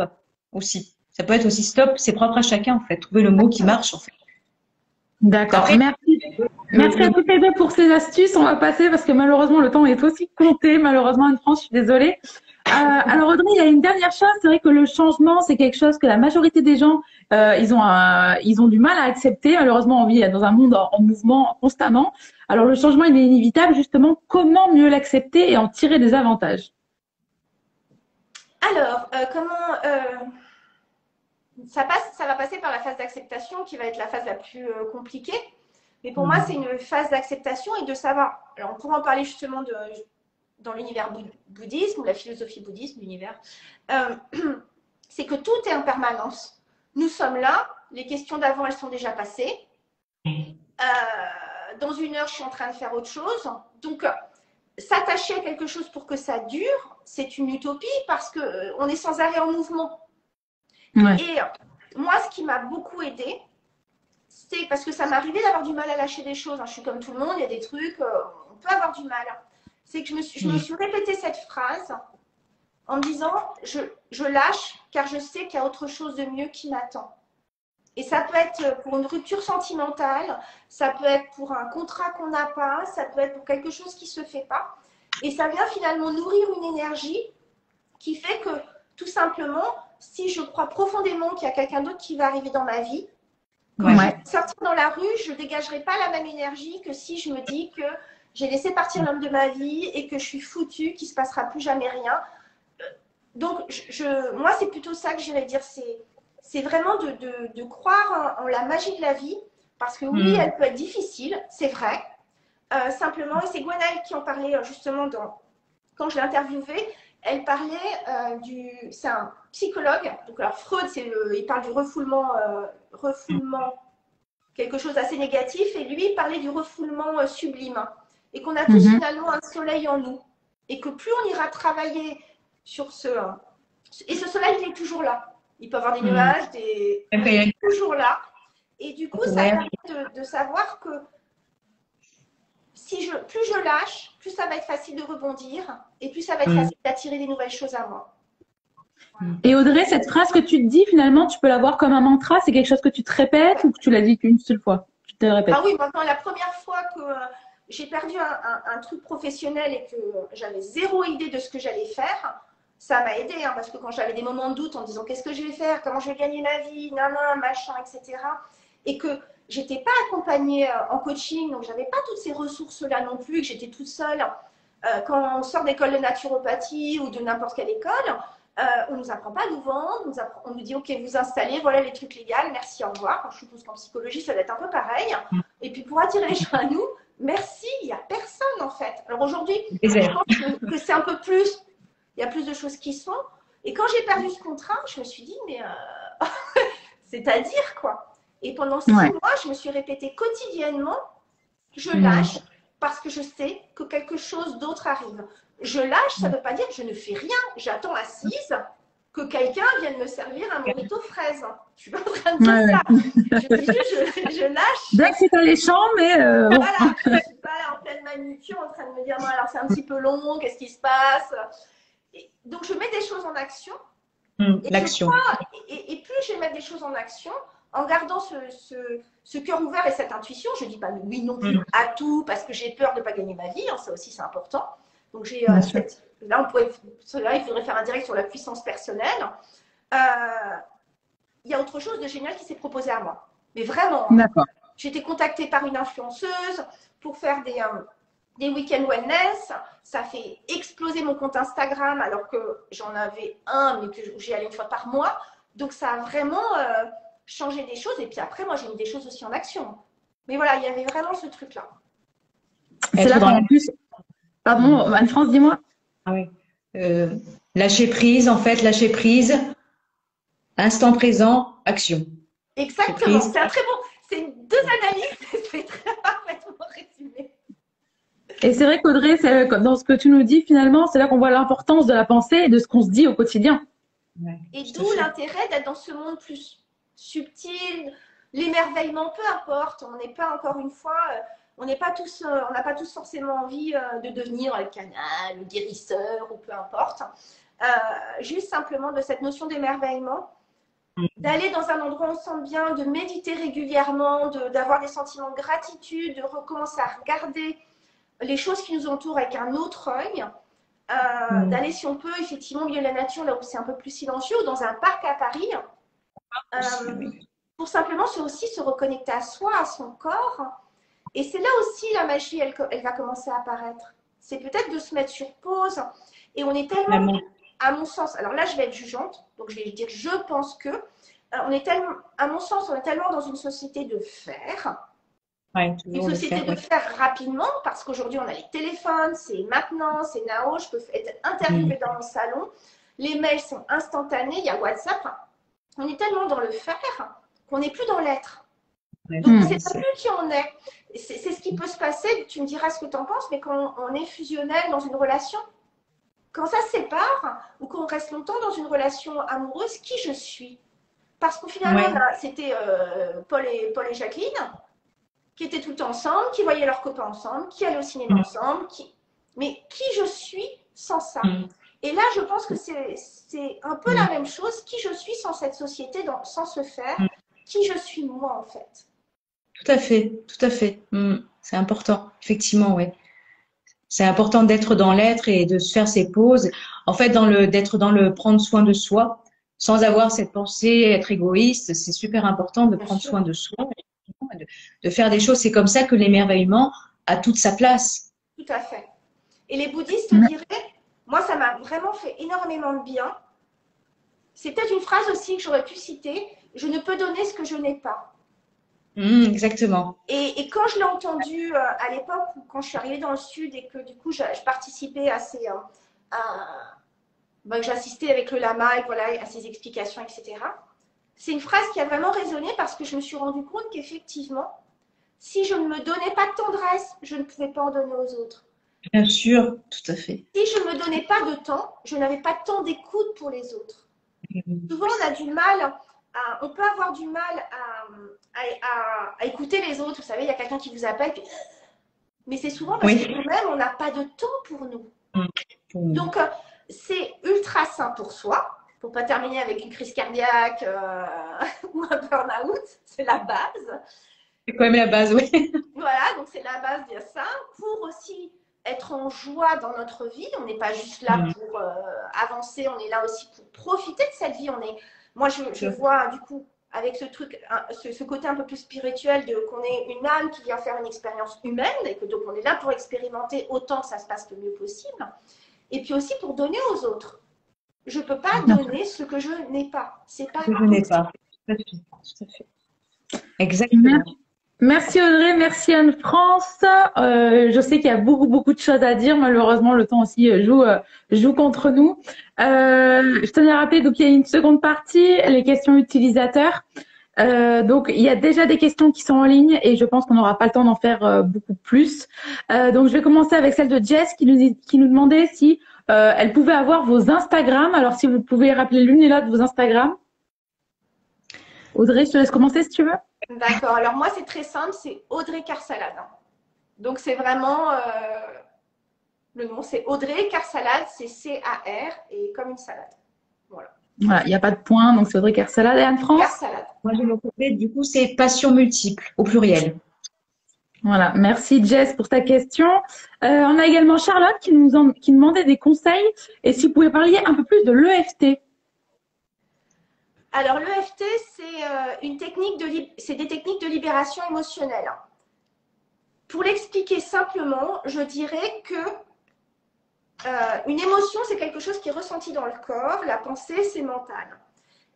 aussi. Ça peut être aussi stop, c'est propre à chacun en fait. Trouver le mot qui marche en fait. D'accord. Merci à toutes les deux pour ces astuces. On va passer parce que malheureusement le temps est aussi compté. Malheureusement, Anne-France, je suis désolée. Alors Audrey, il y a une dernière chose. C'est vrai que le changement, c'est quelque chose que la majorité des gens, ils ont du mal à accepter. Malheureusement, on vit dans un monde en mouvement constamment. Alors le changement, il est inévitable. Justement, comment mieux l'accepter et en tirer des avantages? Alors, ça va passer par la phase d'acceptation qui va être la phase la plus compliquée. Mais pour moi, c'est une phase d'acceptation et de savoir. Alors, on pourra en parler justement dans l'univers bouddhisme ou la philosophie bouddhiste, l'univers. C'est que tout est en permanence. Nous sommes là. Les questions d'avant, elles sont déjà passées. Dans 1 heure, je suis en train de faire autre chose. Donc, s'attacher à quelque chose pour que ça dure, c'est une utopie parce qu'on est sans arrêt en mouvement. Ouais. Et moi, ce qui m'a beaucoup aidée, c'est parce que ça m'arrivait d'avoir du mal à lâcher des choses. Je suis comme tout le monde, il y a des trucs, on peut avoir du mal. c'est que je me suis répété cette phrase en me disant je lâche car je sais qu'il y a autre chose de mieux qui m'attend. Et ça peut être pour une rupture sentimentale, ça peut être pour un contrat qu'on n'a pas, ça peut être pour quelque chose qui ne se fait pas. Et ça vient finalement nourrir une énergie qui fait que, tout simplement, si je crois profondément qu'il y a quelqu'un d'autre qui va arriver dans ma vie, quand je vais sortir dans la rue, je ne dégagerai pas la même énergie que si je me dis que j'ai laissé partir l'homme de ma vie et que je suis foutue, qu'il ne se passera plus jamais rien. Donc, moi, c'est plutôt ça que j'irais dire. C'est vraiment de croire en la magie de la vie. Parce que oui, elle peut être difficile, c'est vrai. Simplement, et c'est Gwenaëlle qui en parlait justement quand je l'ai interviewée. Elle parlait c'est un psychologue. Donc, alors Freud, il parle du refoulement, quelque chose d'assez négatif. Et lui, il parlait du refoulement sublime. Et qu'on a tous finalement un soleil en nous. Et que plus on ira travailler sur et ce soleil, il est toujours là. Il peut avoir des nuages, il est toujours là. Et du coup, ça permet de savoir que plus je lâche, plus ça va être facile de rebondir et plus ça va être facile d'attirer des nouvelles choses à moi. Et Audrey, cette phrase que tu te dis, finalement, tu peux l'avoir comme un mantra. C'est quelque chose que tu te répètes ou que tu l'as dit qu'une seule fois? Tu te le répètes? Ah oui, maintenant, la première fois que j'ai perdu un truc professionnel et que j'avais zéro idée de ce que j'allais faire, ça m'a aidé, hein, parce que quand j'avais des moments de doute en me disant qu'est-ce que je vais faire, comment je vais gagner ma vie, machin, etc. Et que j'étais pas accompagnée en coaching, donc j'avais pas toutes ces ressources-là non plus, que j'étais toute seule. Quand on sort d'école de naturopathie ou de n'importe quelle école, on nous apprend pas à nous vendre, on nous dit ok, vous installez, voilà les trucs légaux, merci, au revoir. Je suppose qu'en psychologie, ça doit être un peu pareil. Et puis pour attirer les gens à nous, merci, il n'y a personne en fait. Alors aujourd'hui, je pense que c'est un peu plus. Il y a plus de choses qui se font. Et quand j'ai perdu ce contrat, je me suis dit, mais c'est-à-dire quoi? Et pendant 6 mois, je me suis répété quotidiennement, je lâche parce que je sais que quelque chose d'autre arrive. Je lâche, ça ne veut pas dire que je ne fais rien. J'attends assise que quelqu'un vienne me servir un mojito fraise. Je ne suis pas en train de dire ça. Je dis juste, je lâche. Bien que c'est alléchant, mais… Voilà, je ne suis pas là en pleine manucure en train de me dire, non, alors c'est un petit peu long, qu'est-ce qui se passe? Donc, je mets des choses en action. L'action. Et plus je vais mettre des choses en action, en gardant ce cœur ouvert et cette intuition, je ne dis pas oui non plus à tout parce que j'ai peur de ne pas gagner ma vie, hein, ça aussi c'est important. Donc, là, il faudrait faire un direct sur la puissance personnelle. Il y a autre chose de génial qui s'est proposé à moi. Mais vraiment, j'ai été contactée par une influenceuse pour faire des week-end wellness, ça fait exploser mon compte Instagram alors que j'en avais un, mais que j'y allais une fois par mois. Donc, ça a vraiment changé des choses. Et puis après, moi, j'ai mis des choses aussi en action. Mais voilà, il y avait vraiment ce truc-là. C'est là qu'en plus… Pardon, Anne-France, dis-moi. Ah oui. Lâcher prise, en fait, lâcher prise, instant présent, action. Exactement, c'est un très bon… C'est 2 analyses, c'est très parfaitement résumé. Et c'est vrai qu'Audrey, dans ce que tu nous dis, finalement, c'est là qu'on voit l'importance de la pensée et de ce qu'on se dit au quotidien. Et d'où l'intérêt d'être dans ce monde plus subtil, l'émerveillement, peu importe. On n'est pas, encore une fois, on n'a pas tous forcément envie de devenir le canal, le guérisseur ou peu importe. Juste simplement de cette notion d'émerveillement, d'aller dans un endroit où on se sent bien, de méditer régulièrement, d'avoir des sentiments de gratitude, de recommencer à regarder les choses qui nous entourent avec un autre œil, d'aller si on peut effectivement au milieu de la nature, là où c'est un peu plus silencieux, ou dans un parc à Paris, pour simplement aussi se reconnecter à soi, à son corps. Et c'est là aussi la magie, elle va commencer à apparaître. C'est peut-être de se mettre sur pause. Et on est tellement, à mon sens, alors là je vais être jugeante, donc je vais dire je pense que, on est tellement, à mon sens, on est tellement dans une société de faire. Une société de faire rapidement, parce qu'aujourd'hui on a les téléphones, c'est maintenant, c'est now, je peux être interviewée dans mon salon, les mails sont instantanés, il y a WhatsApp. On est tellement dans le faire qu'on n'est plus dans l'être. Donc on ne sait pas plus qui on est. C'est ce qui peut se passer, tu me diras ce que tu en penses, mais quand on est fusionnel dans une relation, quand ça se sépare ou qu'on reste longtemps dans une relation amoureuse, qui je suis? Parce qu'au final, c'était Paul et Jacqueline qui étaient tout le temps ensemble, qui voyaient leurs copains ensemble, qui allaient au cinéma ensemble. Mais qui je suis sans ça? Mm. Et là, je pense que c'est un peu la même chose. Qui je suis sans cette société, sans ce faire? Mm. Qui je suis moi, en fait? Tout à fait, tout à fait. C'est important, effectivement, ouais. C'est important d'être dans l'être et de se faire ses pauses. En fait, d'être dans le prendre soin de soi, sans avoir cette pensée, être égoïste. C'est super important de Bien prendre sûr, soin de soi, de faire des choses. C'est comme ça que l'émerveillement a toute sa place. tout à fait. Et les bouddhistes diraient, moi, ça m'a vraiment fait énormément de bien. C'est peut-être une phrase aussi que j'aurais pu citer, je ne peux donner ce que je n'ai pas. Exactement. Et quand je l'ai entendu à l'époque, quand je suis arrivée dans le Sud et que du coup, je participais que j'assistais avec le lama et voilà, à ses explications, etc. C'est une phrase qui a vraiment résonné parce que je me suis rendu compte qu'effectivement, si je ne me donnais pas de tendresse, je ne pouvais pas en donner aux autres. Bien sûr, tout à fait. Si je ne me donnais pas de temps, je n'avais pas tant d'écoute pour les autres. Souvent, on a du mal, on peut avoir du mal à écouter les autres. Vous savez, il y a quelqu'un qui vous appelle, mais c'est souvent parce que nous-mêmes, on n'a pas de temps pour nous. Donc, c'est ultra sain pour soi, pour ne pas terminer avec une crise cardiaque ou un burn-out. C'est la base. C'est quand même la base, oui. Voilà, donc c'est la base de ça. Pour aussi être en joie dans notre vie, on n'est pas juste là pour avancer, on est là aussi pour profiter de cette vie. Moi, je vois du coup avec ce truc, ce côté un peu plus spirituel qu'on est une âme qui vient faire une expérience humaine et que donc on est là pour expérimenter autant que ça se passe le mieux possible. Et puis aussi pour donner aux autres. Je ne peux pas donner ce que je n'ai pas. C'est pas. Ce que je n'ai pas. Tout à fait. Tout à fait. Exactement. Merci Audrey, merci Anne-France. Je sais qu'il y a beaucoup de choses à dire. Malheureusement, le temps aussi joue contre nous. Je tenais à rappeler, donc il y a une seconde partie, les questions utilisateurs. Donc il y a déjà des questions qui sont en ligne et je pense qu'on n'aura pas le temps d'en faire beaucoup plus. Donc je vais commencer avec celle de Jess qui nous demandait si elle pouvait avoir vos Instagram. Alors si vous pouvez rappeler l'une et l'autre vos Instagram. Audrey, je te laisse commencer si tu veux. D'accord. Alors moi, c'est très simple, c'est Audrey Carsalade. Donc c'est vraiment le nom, c'est Audrey Carsalade, c'est C-A-R et comme une salade. Voilà. Voilà, il n'y a pas de point, donc c'est Audrey Carsalade. Et Anne-France? Carsalade. Moi, je me complète, du coup, c'est passion multiple, au pluriel. Voilà, merci Jess pour ta question. On a également Charlotte qui demandait des conseils et si vous pouvez parler un peu plus de l'EFT. Alors l'EFT, c'est des techniques de libération émotionnelle. Pour l'expliquer simplement, je dirais que une émotion, c'est quelque chose qui est ressenti dans le corps, la pensée, c'est mental.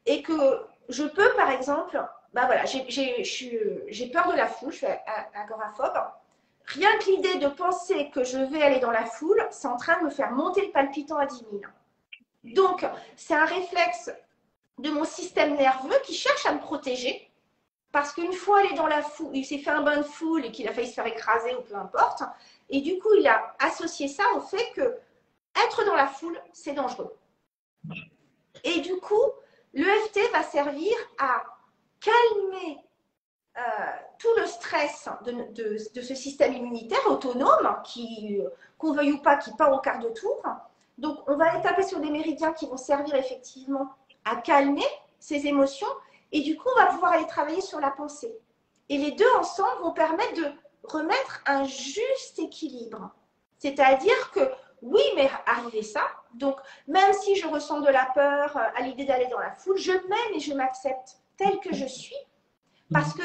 Et que je peux, par exemple, voilà, j'ai peur de la foule, je suis agoraphobe. Rien que l'idée de penser que je vais aller dans la foule, c'est en train de me faire monter le palpitant à 10 000. Donc, c'est un réflexe de mon système nerveux qui cherche à me protéger. Parce qu'une fois il est dans la foule, il s'est fait un bain de foule et qu'il a failli se faire écraser ou peu importe. Et du coup, il a associé ça au fait que être dans la foule, c'est dangereux. Et du coup, l'EFT va servir à calmer tout le stress de ce système immunitaire autonome qui, qu'on veuille ou pas, qui part au quart de tour. Donc, on va aller taper sur des méridiens qui vont servir effectivement à calmer ces émotions. Et du coup, on va pouvoir aller travailler sur la pensée. Et les deux ensemble vont permettre de remettre un juste équilibre. C'est-à-dire que, oui, mais arrivé ça, donc même si je ressens de la peur à l'idée d'aller dans la foule, je m'aime et je m'accepte telle que je suis. Parce que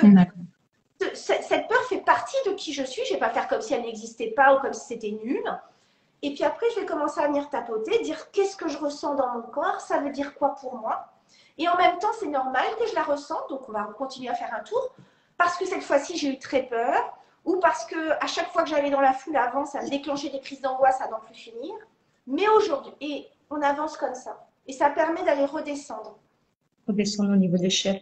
cette peur fait partie de qui je suis. Je ne vais pas faire comme si elle n'existait pas ou comme si c'était nul. Et puis après, je vais commencer à venir tapoter, dire qu'est-ce que je ressens dans mon corps, ça veut dire quoi pour moi. Et en même temps, c'est normal que je la ressente, donc on va continuer à faire un tour, parce que cette fois-ci, j'ai eu très peur, ou parce qu'à chaque fois que j'allais dans la foule avant, ça me déclenchait des crises d'angoisse à n'en plus finir. Mais aujourd'hui, et on avance comme ça. Et ça permet d'aller redescendre. Redescendre au niveau de l'échelle.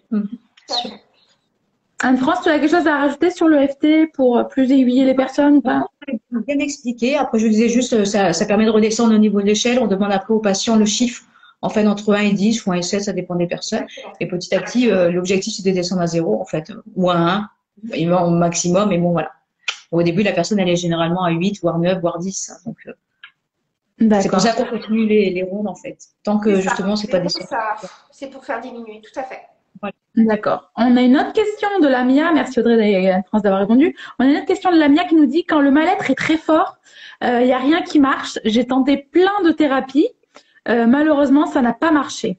Anne-France, tu as quelque chose à rajouter sur l'EFT pour plus aiguiller les personnes ou pas? Bien expliqué. Après, je disais juste, ça permet de redescendre au niveau de l'échelle. On demande après aux patients le chiffre, en fait, entre 1 et 10 ou 1 et 7, ça dépend des personnes. Et petit à petit, l'objectif, c'est de descendre à 0, en fait, ou à 1, au maximum. Mais bon, voilà. Au début, la personne, elle est généralement à 8, voire 9, voire 10. Donc, C'est pour D'accord. ça qu'on continue les rondes, en fait. Tant C'est que, ça. justement, c'est Les pas des rondes, séances. c'est pour faire diminuer, tout à fait. Voilà. D'accord. On a une autre question de Lamia. Merci Audrey et Anne-France d'avoir répondu. On a une autre question de Lamia qui nous dit quand le mal-être est très fort, il n'y a rien qui marche. J'ai tenté plein de thérapies. Malheureusement, ça n'a pas marché.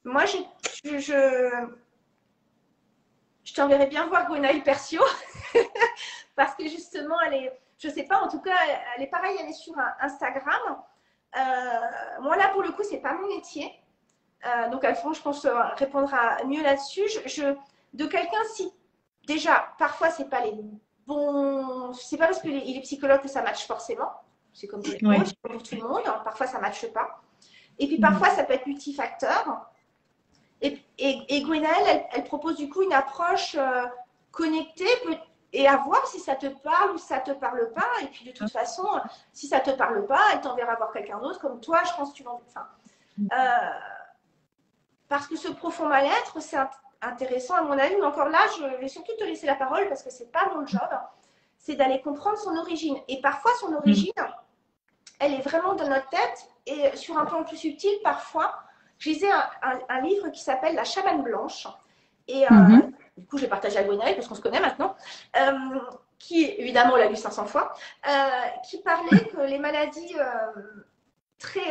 Moi, je t'enverrai bien voir Gwenaëlle Percio parce que justement, je sais pas, en tout cas, elle est pareille, elle est sur Instagram. Moi, là, pour le coup, c'est pas mon métier. Donc, Alphonse, je pense, répondra mieux là-dessus. De quelqu'un, si déjà, parfois, c'est pas les bons. C'est pas parce qu'il est psychologue que ça matche forcément. C'est comme pour les coachs, c'est comme pour tout le monde. Parfois, ça matche pas. Et puis, parfois, ça peut être multifacteur. Et Gwenaëlle, elle propose du coup une approche connectée et à voir si ça te parle ou si ça te parle pas. Et puis, de toute façon, si ça te parle pas, elle t'enverra voir quelqu'un d'autre comme toi. Je pense que tu l'en. Enfin, parce que ce profond mal-être, c'est intéressant à mon avis, mais encore là, je vais surtout te laisser la parole parce que c'est pas mon job, c'est d'aller comprendre son origine. Et parfois, son origine, elle est vraiment dans notre tête et sur un plan plus subtil, parfois, je lisais un livre qui s'appelle La chamane blanche et du coup, j'ai partagé à Gwenaëlle parce qu'on se connaît maintenant, qui, évidemment, on l'a lu 500 fois, qui parlait que les maladies très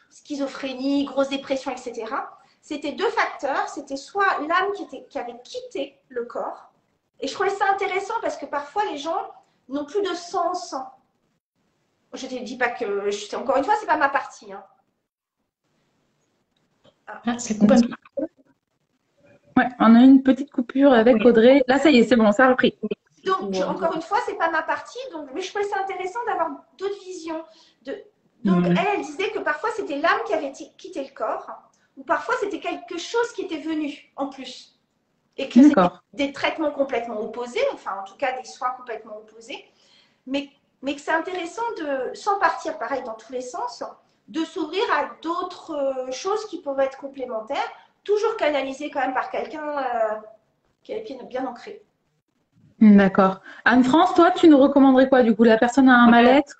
schizophrénie, grosse dépression, etc. C'était deux facteurs. C'était soit l'âme qui avait quitté le corps. Et je trouvais ça intéressant parce que parfois les gens n'ont plus de sens. Je ne te dis pas que, encore une fois, c'est pas ma partie. Hein. C'est complètement. Ouais, on a une petite coupure avec Audrey. Là, ça y est, c'est bon, ça a repris. Donc, encore une fois, c'est pas ma partie. Donc, mais je trouvais ça intéressant d'avoir d'autres visions. Donc, elle disait que parfois, c'était l'âme qui avait quitté le corps, ou parfois, c'était quelque chose qui était venu en plus. Et que c'était des traitements complètement opposés, enfin, en tout cas, des soins complètement opposés. Mais que c'est intéressant sans partir, pareil, dans tous les sens, de s'ouvrir à d'autres choses qui peuvent être complémentaires, toujours canalisées quand même par quelqu'un qui a les pieds bien ancrés. D'accord. Anne-France, toi, tu nous recommanderais quoi? Du coup, la personne a un mal-être?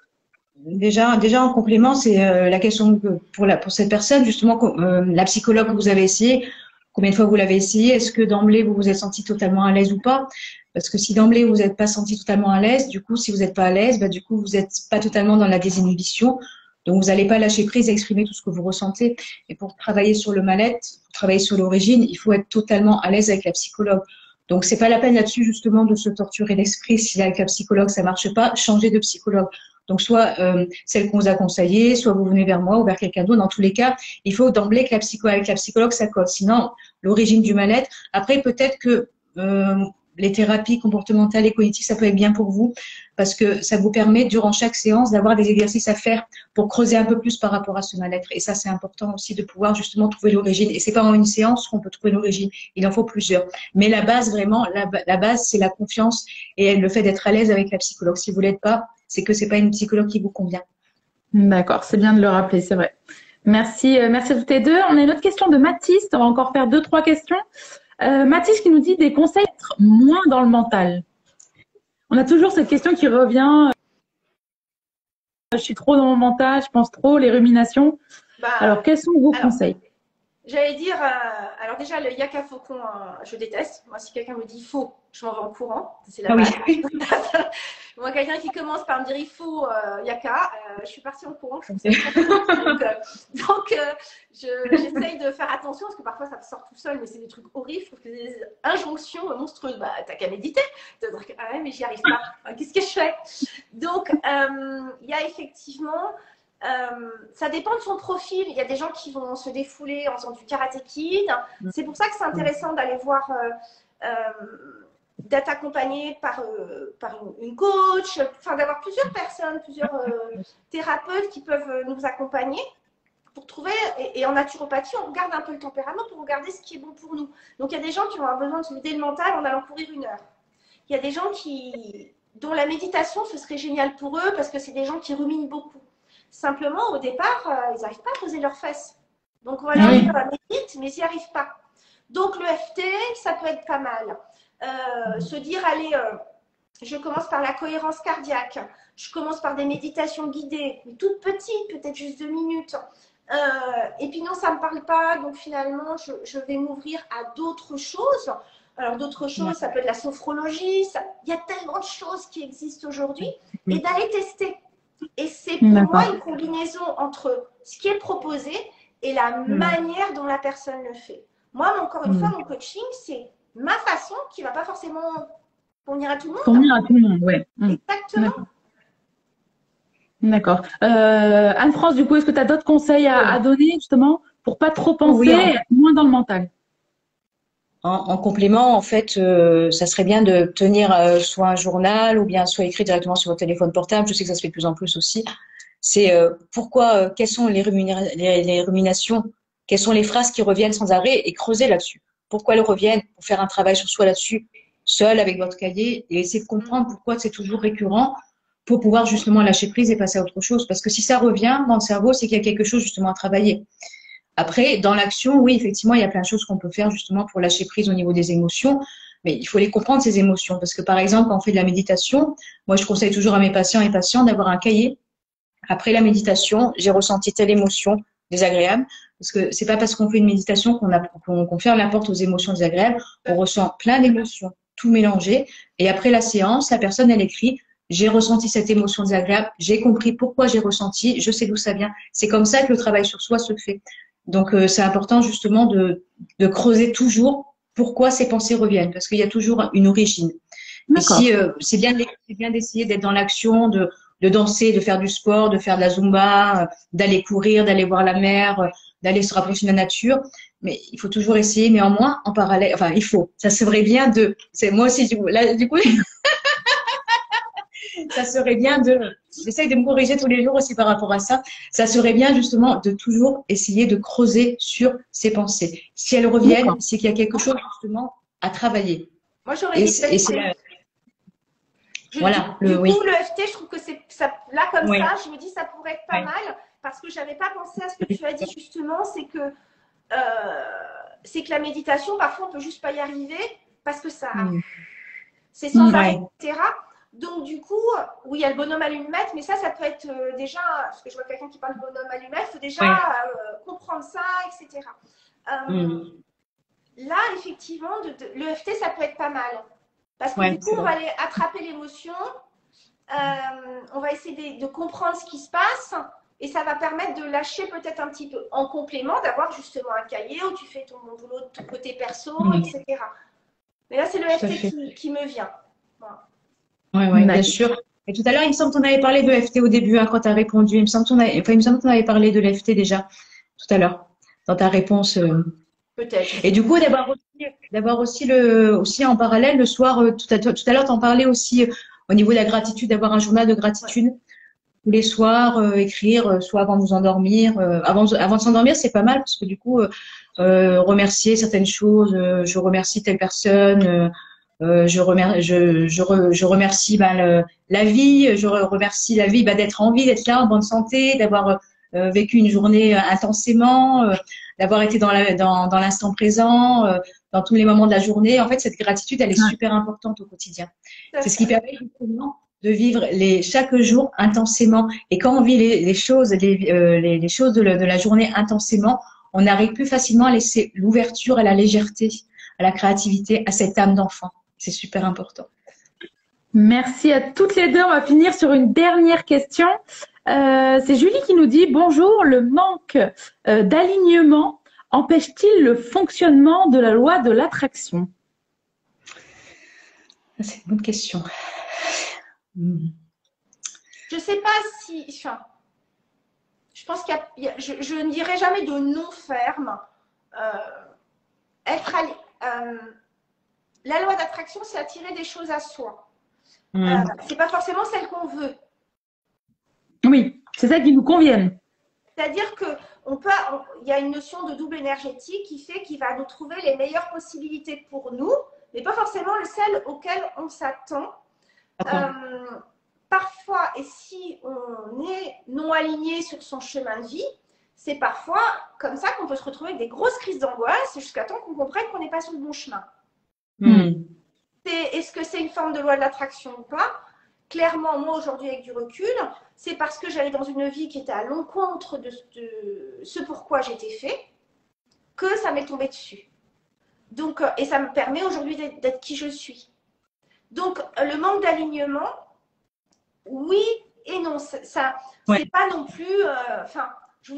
Déjà, en complément, c'est la question pour cette personne, justement, la psychologue que vous avez essayé, combien de fois vous l'avez essayé? Est-ce que d'emblée, vous vous êtes senti totalement à l'aise ou pas? Parce que si d'emblée, vous n'êtes pas senti totalement à l'aise, du coup, si vous n'êtes pas à l'aise, du coup, vous n'êtes pas totalement dans la désinhibition. Donc, vous n'allez pas lâcher prise et exprimer tout ce que vous ressentez. Et pour travailler sur le mal-être, pour travailler sur l'origine, il faut être totalement à l'aise avec la psychologue. Donc, c'est pas la peine là-dessus, justement, de se torturer l'esprit. Si avec la psychologue, ça marche pas, changez de psychologue. Donc, soit celle qu'on vous a conseillée, soit vous venez vers moi ou vers quelqu'un d'autre. Dans tous les cas, il faut d'emblée que avec la psychologue, ça colle. Sinon, l'origine du mal-être. Après, peut-être que les thérapies comportementales et cognitives, ça peut être bien pour vous parce que ça vous permet, durant chaque séance, d'avoir des exercices à faire pour creuser un peu plus par rapport à ce mal-être. Et ça, c'est important aussi de pouvoir justement trouver l'origine. Et c'est pas en une séance qu'on peut trouver l'origine. Il en faut plusieurs. Mais la base, vraiment, la base, c'est la confiance et le fait d'être à l'aise avec la psychologue. Si vous l'êtes pas, c'est que c'est pas une psychologue qui vous convient. D'accord, c'est bien de le rappeler, c'est vrai. Merci, merci à toutes les deux. On a une autre question de Mathis. On va encore faire 2-3 questions. Mathis qui nous dit des conseils pour être moins dans le mental. On a toujours cette question qui revient. Je suis trop dans mon mental, je pense trop, les ruminations. Alors, quels sont vos conseils? J'allais dire, alors déjà, le yaka faucon, je déteste. Moi, si quelqu'un me dit faut, je m'en vais en courant. C'est la base. Moi, quelqu'un qui commence par me dire il faut yaka, je suis partie en courant. Donc, j'essaye de faire attention parce que parfois ça te sort tout seul, mais c'est des trucs horribles. Je trouve que c'est des injonctions monstrueuses. Bah, t'as qu'à méditer. T'as dire ah ouais, mais j'y arrive pas. Qu'est-ce que je fais? Donc, il y a effectivement. Ça dépend de son profil. Il y a des gens qui vont se défouler en faisant du karaté kid. C'est pour ça que c'est intéressant d'aller voir, d'être accompagné par une coach, enfin d'avoir plusieurs personnes, plusieurs thérapeutes qui peuvent nous accompagner pour trouver. Et en naturopathie, on regarde un peu le tempérament pour regarder ce qui est bon pour nous. Donc il y a des gens qui vont avoir besoin de se vider le mental en allant courir 1 heure. Il y a des gens dont la méditation, ce serait génial pour eux parce que c'est des gens qui ruminent beaucoup. Simplement, au départ, ils n'arrivent pas à poser leurs fesses. Donc, on va leur dire médite, mais ils n'y arrivent pas. Donc, le FT, ça peut être pas mal. Se dire, allez, Je commence par la cohérence cardiaque. Je commence par des méditations guidées, mais toutes petites, peut-être juste 2 minutes. Et puis non, ça ne me parle pas, donc finalement, je vais m'ouvrir à d'autres choses. Alors d'autres choses, ça peut être la sophrologie, il y a tellement de choses qui existent aujourd'hui, et d'aller tester. Et c'est pour moi une combinaison entre ce qui est proposé et la manière dont la personne le fait. Moi, encore une fois, mon coaching, c'est ma façon qui ne va pas forcément convenir à tout le monde. Convenir à tout le monde, oui. Exactement. D'accord. Anne-France, du coup, est-ce que tu as d'autres conseils à donner justement pour pas trop penser, moins dans le mental? En complément, en fait, ça serait bien de tenir soit un journal ou bien soit écrit directement sur votre téléphone portable. Je sais que ça se fait de plus en plus aussi. C'est pourquoi, quelles sont les ruminations, quelles sont les phrases qui reviennent sans arrêt et creuser là-dessus. Pourquoi elles reviennent? Pour faire un travail sur soi là-dessus, seul avec votre cahier et essayer de comprendre pourquoi c'est toujours récurrent pour pouvoir justement lâcher prise et passer à autre chose. Parce que si ça revient dans le cerveau, c'est qu'il y a quelque chose justement à travailler. Après, dans l'action, oui, effectivement, il y a plein de choses qu'on peut faire justement pour lâcher prise au niveau des émotions, mais il faut les comprendre, ces émotions. Parce que par exemple, quand on fait de la méditation, moi, je conseille toujours à mes patients et patients d'avoir un cahier. Après la méditation, j'ai ressenti telle émotion désagréable. Parce que c'est pas parce qu'on fait une méditation qu'on ferme la porte aux émotions désagréables. On ressent plein d'émotions, tout mélangé. Et après la séance, la personne, elle écrit: j'ai ressenti cette émotion désagréable, j'ai compris pourquoi j'ai ressenti, je sais d'où ça vient. C'est comme ça que le travail sur soi se fait. Donc, c'est important justement de creuser toujours pourquoi ces pensées reviennent, parce qu'il y a toujours une origine. Ici, c'est bien d'essayer d'être dans l'action, de danser, de faire du sport, de faire de la zumba, d'aller courir, d'aller voir la mer, d'aller se rapprocher de la nature. Mais il faut toujours essayer, néanmoins, en parallèle, enfin, il faut. Ça serait bien c'est moi aussi, du coup, ça serait bien j'essaye de me corriger tous les jours aussi par rapport à ça. Ça serait bien justement de toujours essayer de creuser sur ces pensées. Si elles reviennent, c'est qu'il y a quelque chose justement à travailler. Moi, j'aurais dit voilà. Du coup, le FT, je trouve que c'est ça, là comme ça, je me dis ça pourrait être pas mal parce que j'avais pas pensé à ce que tu as dit justement, c'est que la méditation, parfois, on peut juste pas y arriver parce que ça, c'est sans arrêt, etc. Donc, du coup, oui, il y a le bonhomme allumette, mais ça peut être déjà, parce que je vois quelqu'un qui parle de bonhomme allumette, il faut déjà comprendre ça, etc. Là, effectivement, le FT, ça peut être pas mal. Parce que du coup, on va aller attraper l'émotion, on va essayer de comprendre ce qui se passe, et ça va permettre de lâcher peut-être un petit peu. En complément, d'avoir justement un cahier où tu fais ton boulot de ton côté perso, etc. Mais là, c'est le FT qui me vient. Voilà. Oui, bien sûr. Et tout à l'heure, il me semble qu'on avait parlé de FT au début, quand tu as répondu. Il me semble qu'on avait parlé de l'FT déjà, tout à l'heure, dans ta réponse. Peut-être. Et du coup, d'avoir aussi en parallèle, le soir, tout à l'heure, tu en parlais aussi au niveau de la gratitude, d'avoir un journal de gratitude. Tous les soirs, écrire, soit avant de vous endormir. Avant de s'endormir, c'est pas mal, parce que du coup, remercier certaines choses. Je remercie telle personne. Je remercie la vie, je remercie la vie d'être en vie, d'être là en bonne santé, d'avoir vécu une journée intensément, d'avoir été dans l'instant présent, dans tous les moments de la journée. En fait, cette gratitude, elle est super importante au quotidien. C'est ce qui permet justement de vivre chaque jour intensément. Et quand on vit les choses, les choses de la journée intensément, on arrive plus facilement à laisser l'ouverture, à la légèreté, à la créativité, à cette âme d'enfant. C'est super important. Merci à toutes les deux. On va finir sur une dernière question. C'est Julie qui nous dit: bonjour, le manque d'alignement empêche-t-il le fonctionnement de la loi de l'attraction? C'est une bonne question. Je ne sais pas si... Enfin, je pense je ne dirais jamais de non ferme. La loi d'attraction, c'est attirer des choses à soi. C'est pas forcément celle qu'on veut. Oui, c'est celle qui nous convienne. C'est-à-dire que il y a une notion de double énergétique qui fait qu'il va nous trouver les meilleures possibilités pour nous, mais pas forcément celles auxquelles on s'attend. Parfois, et si on est non aligné sur son chemin de vie, c'est parfois comme ça qu'on peut se retrouver avec des grosses crises d'angoisse jusqu'à temps qu'on comprenne qu'on n'est pas sur le bon chemin. est-ce que c'est une forme de loi de l'attraction ou pas? Clairement, moi, aujourd'hui, avec du recul, c'est parce que j'allais dans une vie qui était à l'encontre de ce pourquoi j'étais fait que ça m'est tombé dessus. Donc, et ça me permet aujourd'hui d'être qui je suis. Donc, le manque d'alignement, oui et non. Ça, c'est pas non plus...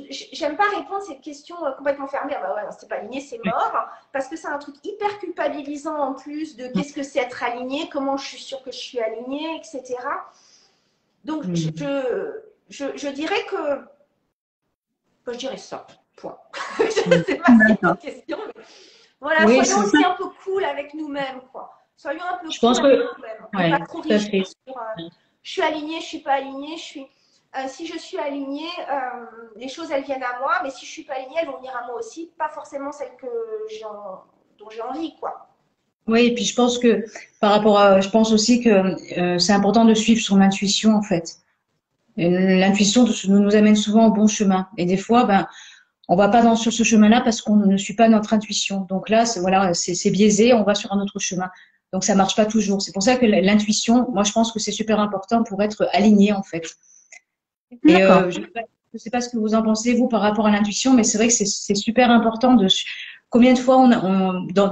j'aime pas répondre à cette question complètement fermée. Ah bah ouais, c'est pas aligné, c'est mort. Parce que c'est un truc hyper culpabilisant en plus de qu'est-ce que c'est être aligné, comment je suis sûre que je suis alignée, etc. Donc, je dirais que... je dirais ça. Point. Je ne sais pas si c'est une question. Mais... Voilà, oui, soyons aussi un peu cool avec nous-mêmes, quoi. Soyons un peu cool avec nous-mêmes. Ouais, pas trop rigides sur je suis alignée, je suis pas alignée, si je suis alignée, les choses elles viennent à moi, mais si je suis pas alignée, elles vont venir à moi aussi, pas forcément celles dont j'ai envie, quoi. Oui, et puis je pense que je pense aussi que c'est important de suivre son intuition en fait. L'intuition nous amène souvent au bon chemin, et des fois, on va pas sur ce chemin-là parce qu'on ne suit pas notre intuition. Donc là, c'est biaisé, on va sur un autre chemin. Donc ça marche pas toujours. C'est pour ça que l'intuition, moi je pense que c'est super important pour être aligné en fait. Et je sais pas ce que vous en pensez vous par rapport à l'intuition, mais c'est vrai que c'est super important combien de fois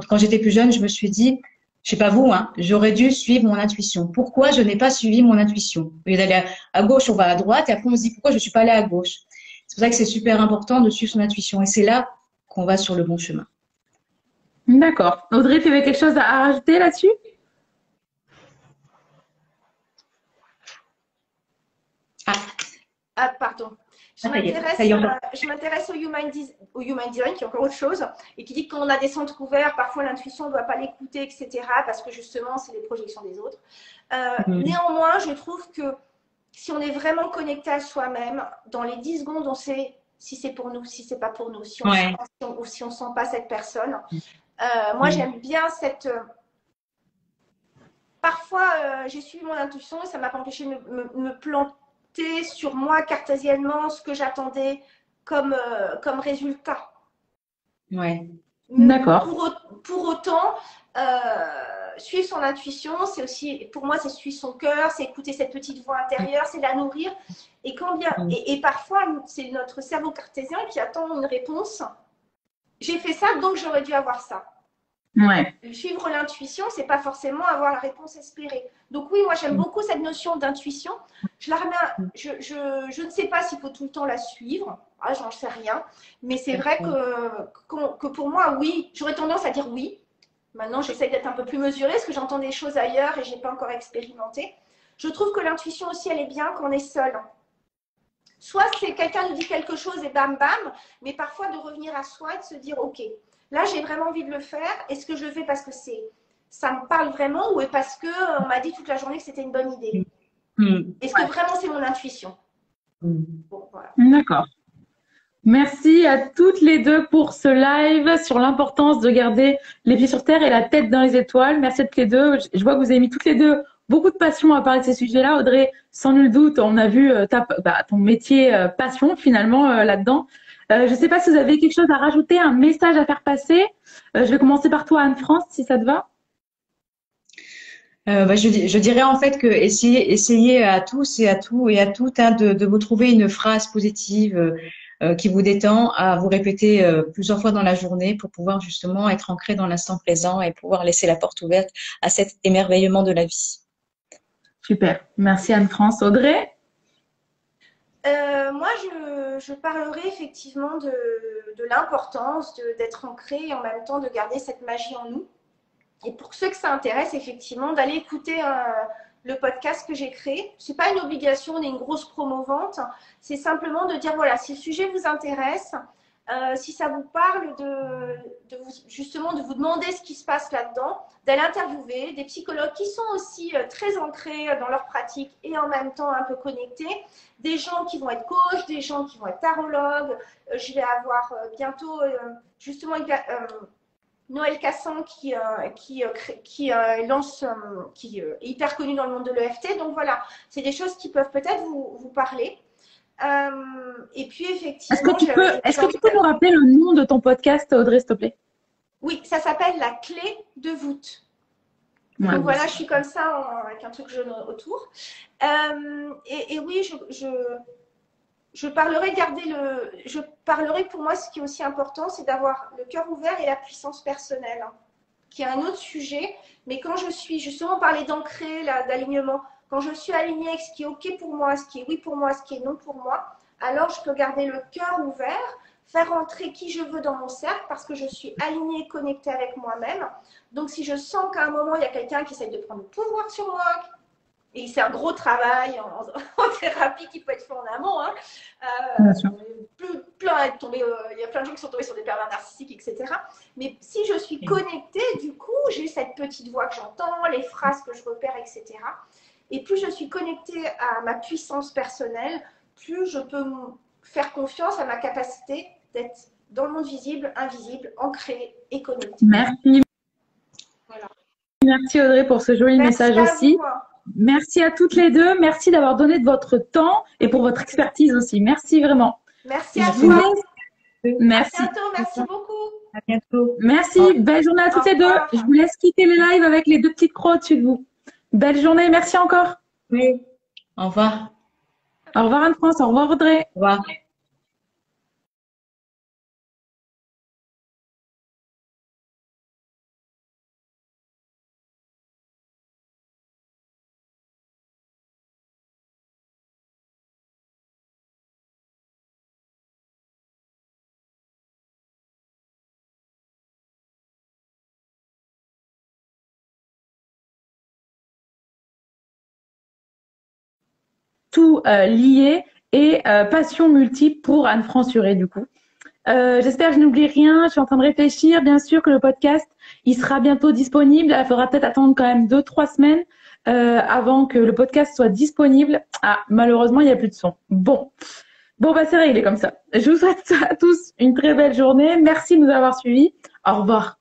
quand j'étais plus jeune, je me suis dit, je sais pas vous, hein, j'aurais dû suivre mon intuition. Pourquoi je n'ai pas suivi mon intuition? Au lieu d'aller à gauche, on va à droite, et après on se dit pourquoi je suis pas allée à gauche. C'est pour ça que c'est super important de suivre son intuition. Et c'est là qu'on va sur le bon chemin. D'accord. Audrey, tu avais quelque chose à rajouter là-dessus? Ah, pardon. Je m'intéresse au human design, qui est encore autre chose, et qui dit que quand on a des centres ouverts, parfois l'intuition, on ne doit pas l'écouter, etc., parce que justement, c'est les projections des autres. Néanmoins, je trouve que si on est vraiment connecté à soi-même, dans les 10 secondes, on sait si c'est pour nous, si c'est pas pour nous, si on sent pas cette personne. Moi, j'aime bien cette... Parfois, j'ai suivi mon intuition et ça m'a pas empêché de me planter sur moi cartésiennement ce que j'attendais comme résultat. Ouais. D'accord. Pour autant, suivre son intuition, c'est aussi, pour moi, c'est suivre son cœur, c'est écouter cette petite voix intérieure, c'est la nourrir. Et parfois, c'est notre cerveau cartésien qui attend une réponse. J'ai fait ça, donc j'aurais dû avoir ça. Ouais. Suivre l'intuition, c'est pas forcément avoir la réponse espérée. Donc oui, moi j'aime beaucoup cette notion d'intuition. Je ne sais pas s'il faut tout le temps la suivre. Ah, j'en sais rien. Mais c'est vrai que pour moi, oui, j'aurais tendance à dire oui. Maintenant, j'essaye d'être un peu plus mesurée parce que j'entends des choses ailleurs et j'ai pas encore expérimenté. Je trouve que l'intuition aussi, elle est bien quand on est seul. Soit c'est quelqu'un nous dit quelque chose et bam bam, mais parfois de revenir à soi et de se dire ok. Là, j'ai vraiment envie de le faire. Est-ce que je le fais parce que ça me parle vraiment ou parce qu'on m'a dit toute la journée que c'était une bonne idée? Est-ce que vraiment c'est mon intuition? Bon, voilà. D'accord. Merci à toutes les deux pour ce live sur l'importance de garder les pieds sur terre et la tête dans les étoiles. Merci à toutes les deux. Je vois que vous avez mis toutes les deux beaucoup de passion à parler de ces sujets-là. Audrey, sans nul doute, on a vu ton métier passion finalement là-dedans. Je ne sais pas si vous avez quelque chose à rajouter, un message à faire passer. Je vais commencer par toi, Anne-France, si ça te va. Je dirais en fait que essayez à tous et à toutes de vous trouver une phrase positive qui vous détend, à vous répéter plusieurs fois dans la journée pour pouvoir justement être ancré dans l'instant présent et pouvoir laisser la porte ouverte à cet émerveillement de la vie. Super. Merci Anne-France. Audrey? Moi, je parlerai effectivement de l'importance d'être ancré et en même temps de garder cette magie en nous. Et pour ceux que ça intéresse, effectivement, d'aller écouter le podcast que j'ai créé. Ce n'est pas une obligation, on est une grosse promo-vente. C'est simplement de dire, voilà, si le sujet vous intéresse, si ça vous parle, justement de vous demander ce qui se passe là-dedans, d'aller interviewer des psychologues qui sont aussi très ancrés dans leur pratique et en même temps un peu connectés, des gens qui vont être coachs, des gens qui vont être tarologues. Je vais avoir bientôt justement Noël Cassan qui est hyper connu dans le monde de l'EFT. Donc voilà, c'est des choses qui peuvent peut-être vous parler. Et puis effectivement, est-ce que tu peux nous rappeler le nom de ton podcast, Audrey, s'il te plaît? Oui, ça s'appelle La Clé de voûte. Ouais. Donc voilà, je suis comme ça avec un truc jaune autour. Et oui, je parlerai pour moi, ce qui est aussi important, c'est d'avoir le cœur ouvert et la puissance personnelle, hein, qui est un autre sujet. Mais quand je suis, justement, parler d'ancrer, d'alignement, quand je suis alignée avec ce qui est OK pour moi, ce qui est oui pour moi, ce qui est non pour moi, alors je peux garder le cœur ouvert, faire entrer qui je veux dans mon cercle parce que je suis alignée, connectée avec moi-même. Donc si je sens qu'à un moment, il y a quelqu'un qui essaie de prendre le pouvoir sur moi, et c'est un gros travail en thérapie qui peut être fait en amont. Hein. Bien sûr. Il y a plein de gens qui sont tombés sur des pervers narcissiques, etc. Mais si je suis connectée, du coup, j'ai cette petite voix que j'entends, les phrases que je repère, etc. Et plus je suis connectée à ma puissance personnelle, plus je peux faire confiance à ma capacité d'être dans le monde visible, invisible, ancré et connecté. Merci. Voilà. Merci Audrey pour ce joli message aussi. Merci à toutes les deux. Merci d'avoir donné de votre temps et pour votre expertise aussi. Merci vraiment. Merci à toi. Merci. À bientôt. Merci beaucoup. À bientôt. Merci. Belle journée à toutes les deux. Je vous laisse quitter le live avec les deux petites croix au-dessus de vous. Belle journée. Merci encore. Oui. Au revoir. Au revoir Anne-France. Au revoir Audrey. Au revoir. Tout lié et passion multiple pour Anne-France Huré du coup. J'espère que je n'oublie rien. Je suis en train de réfléchir. Bien sûr que le podcast, il sera bientôt disponible. Il faudra peut-être attendre quand même 2-3 semaines avant que le podcast soit disponible. Ah, malheureusement, il n'y a plus de son. Bon, bah c'est réglé comme ça. Je vous souhaite à tous une très belle journée. Merci de nous avoir suivis. Au revoir.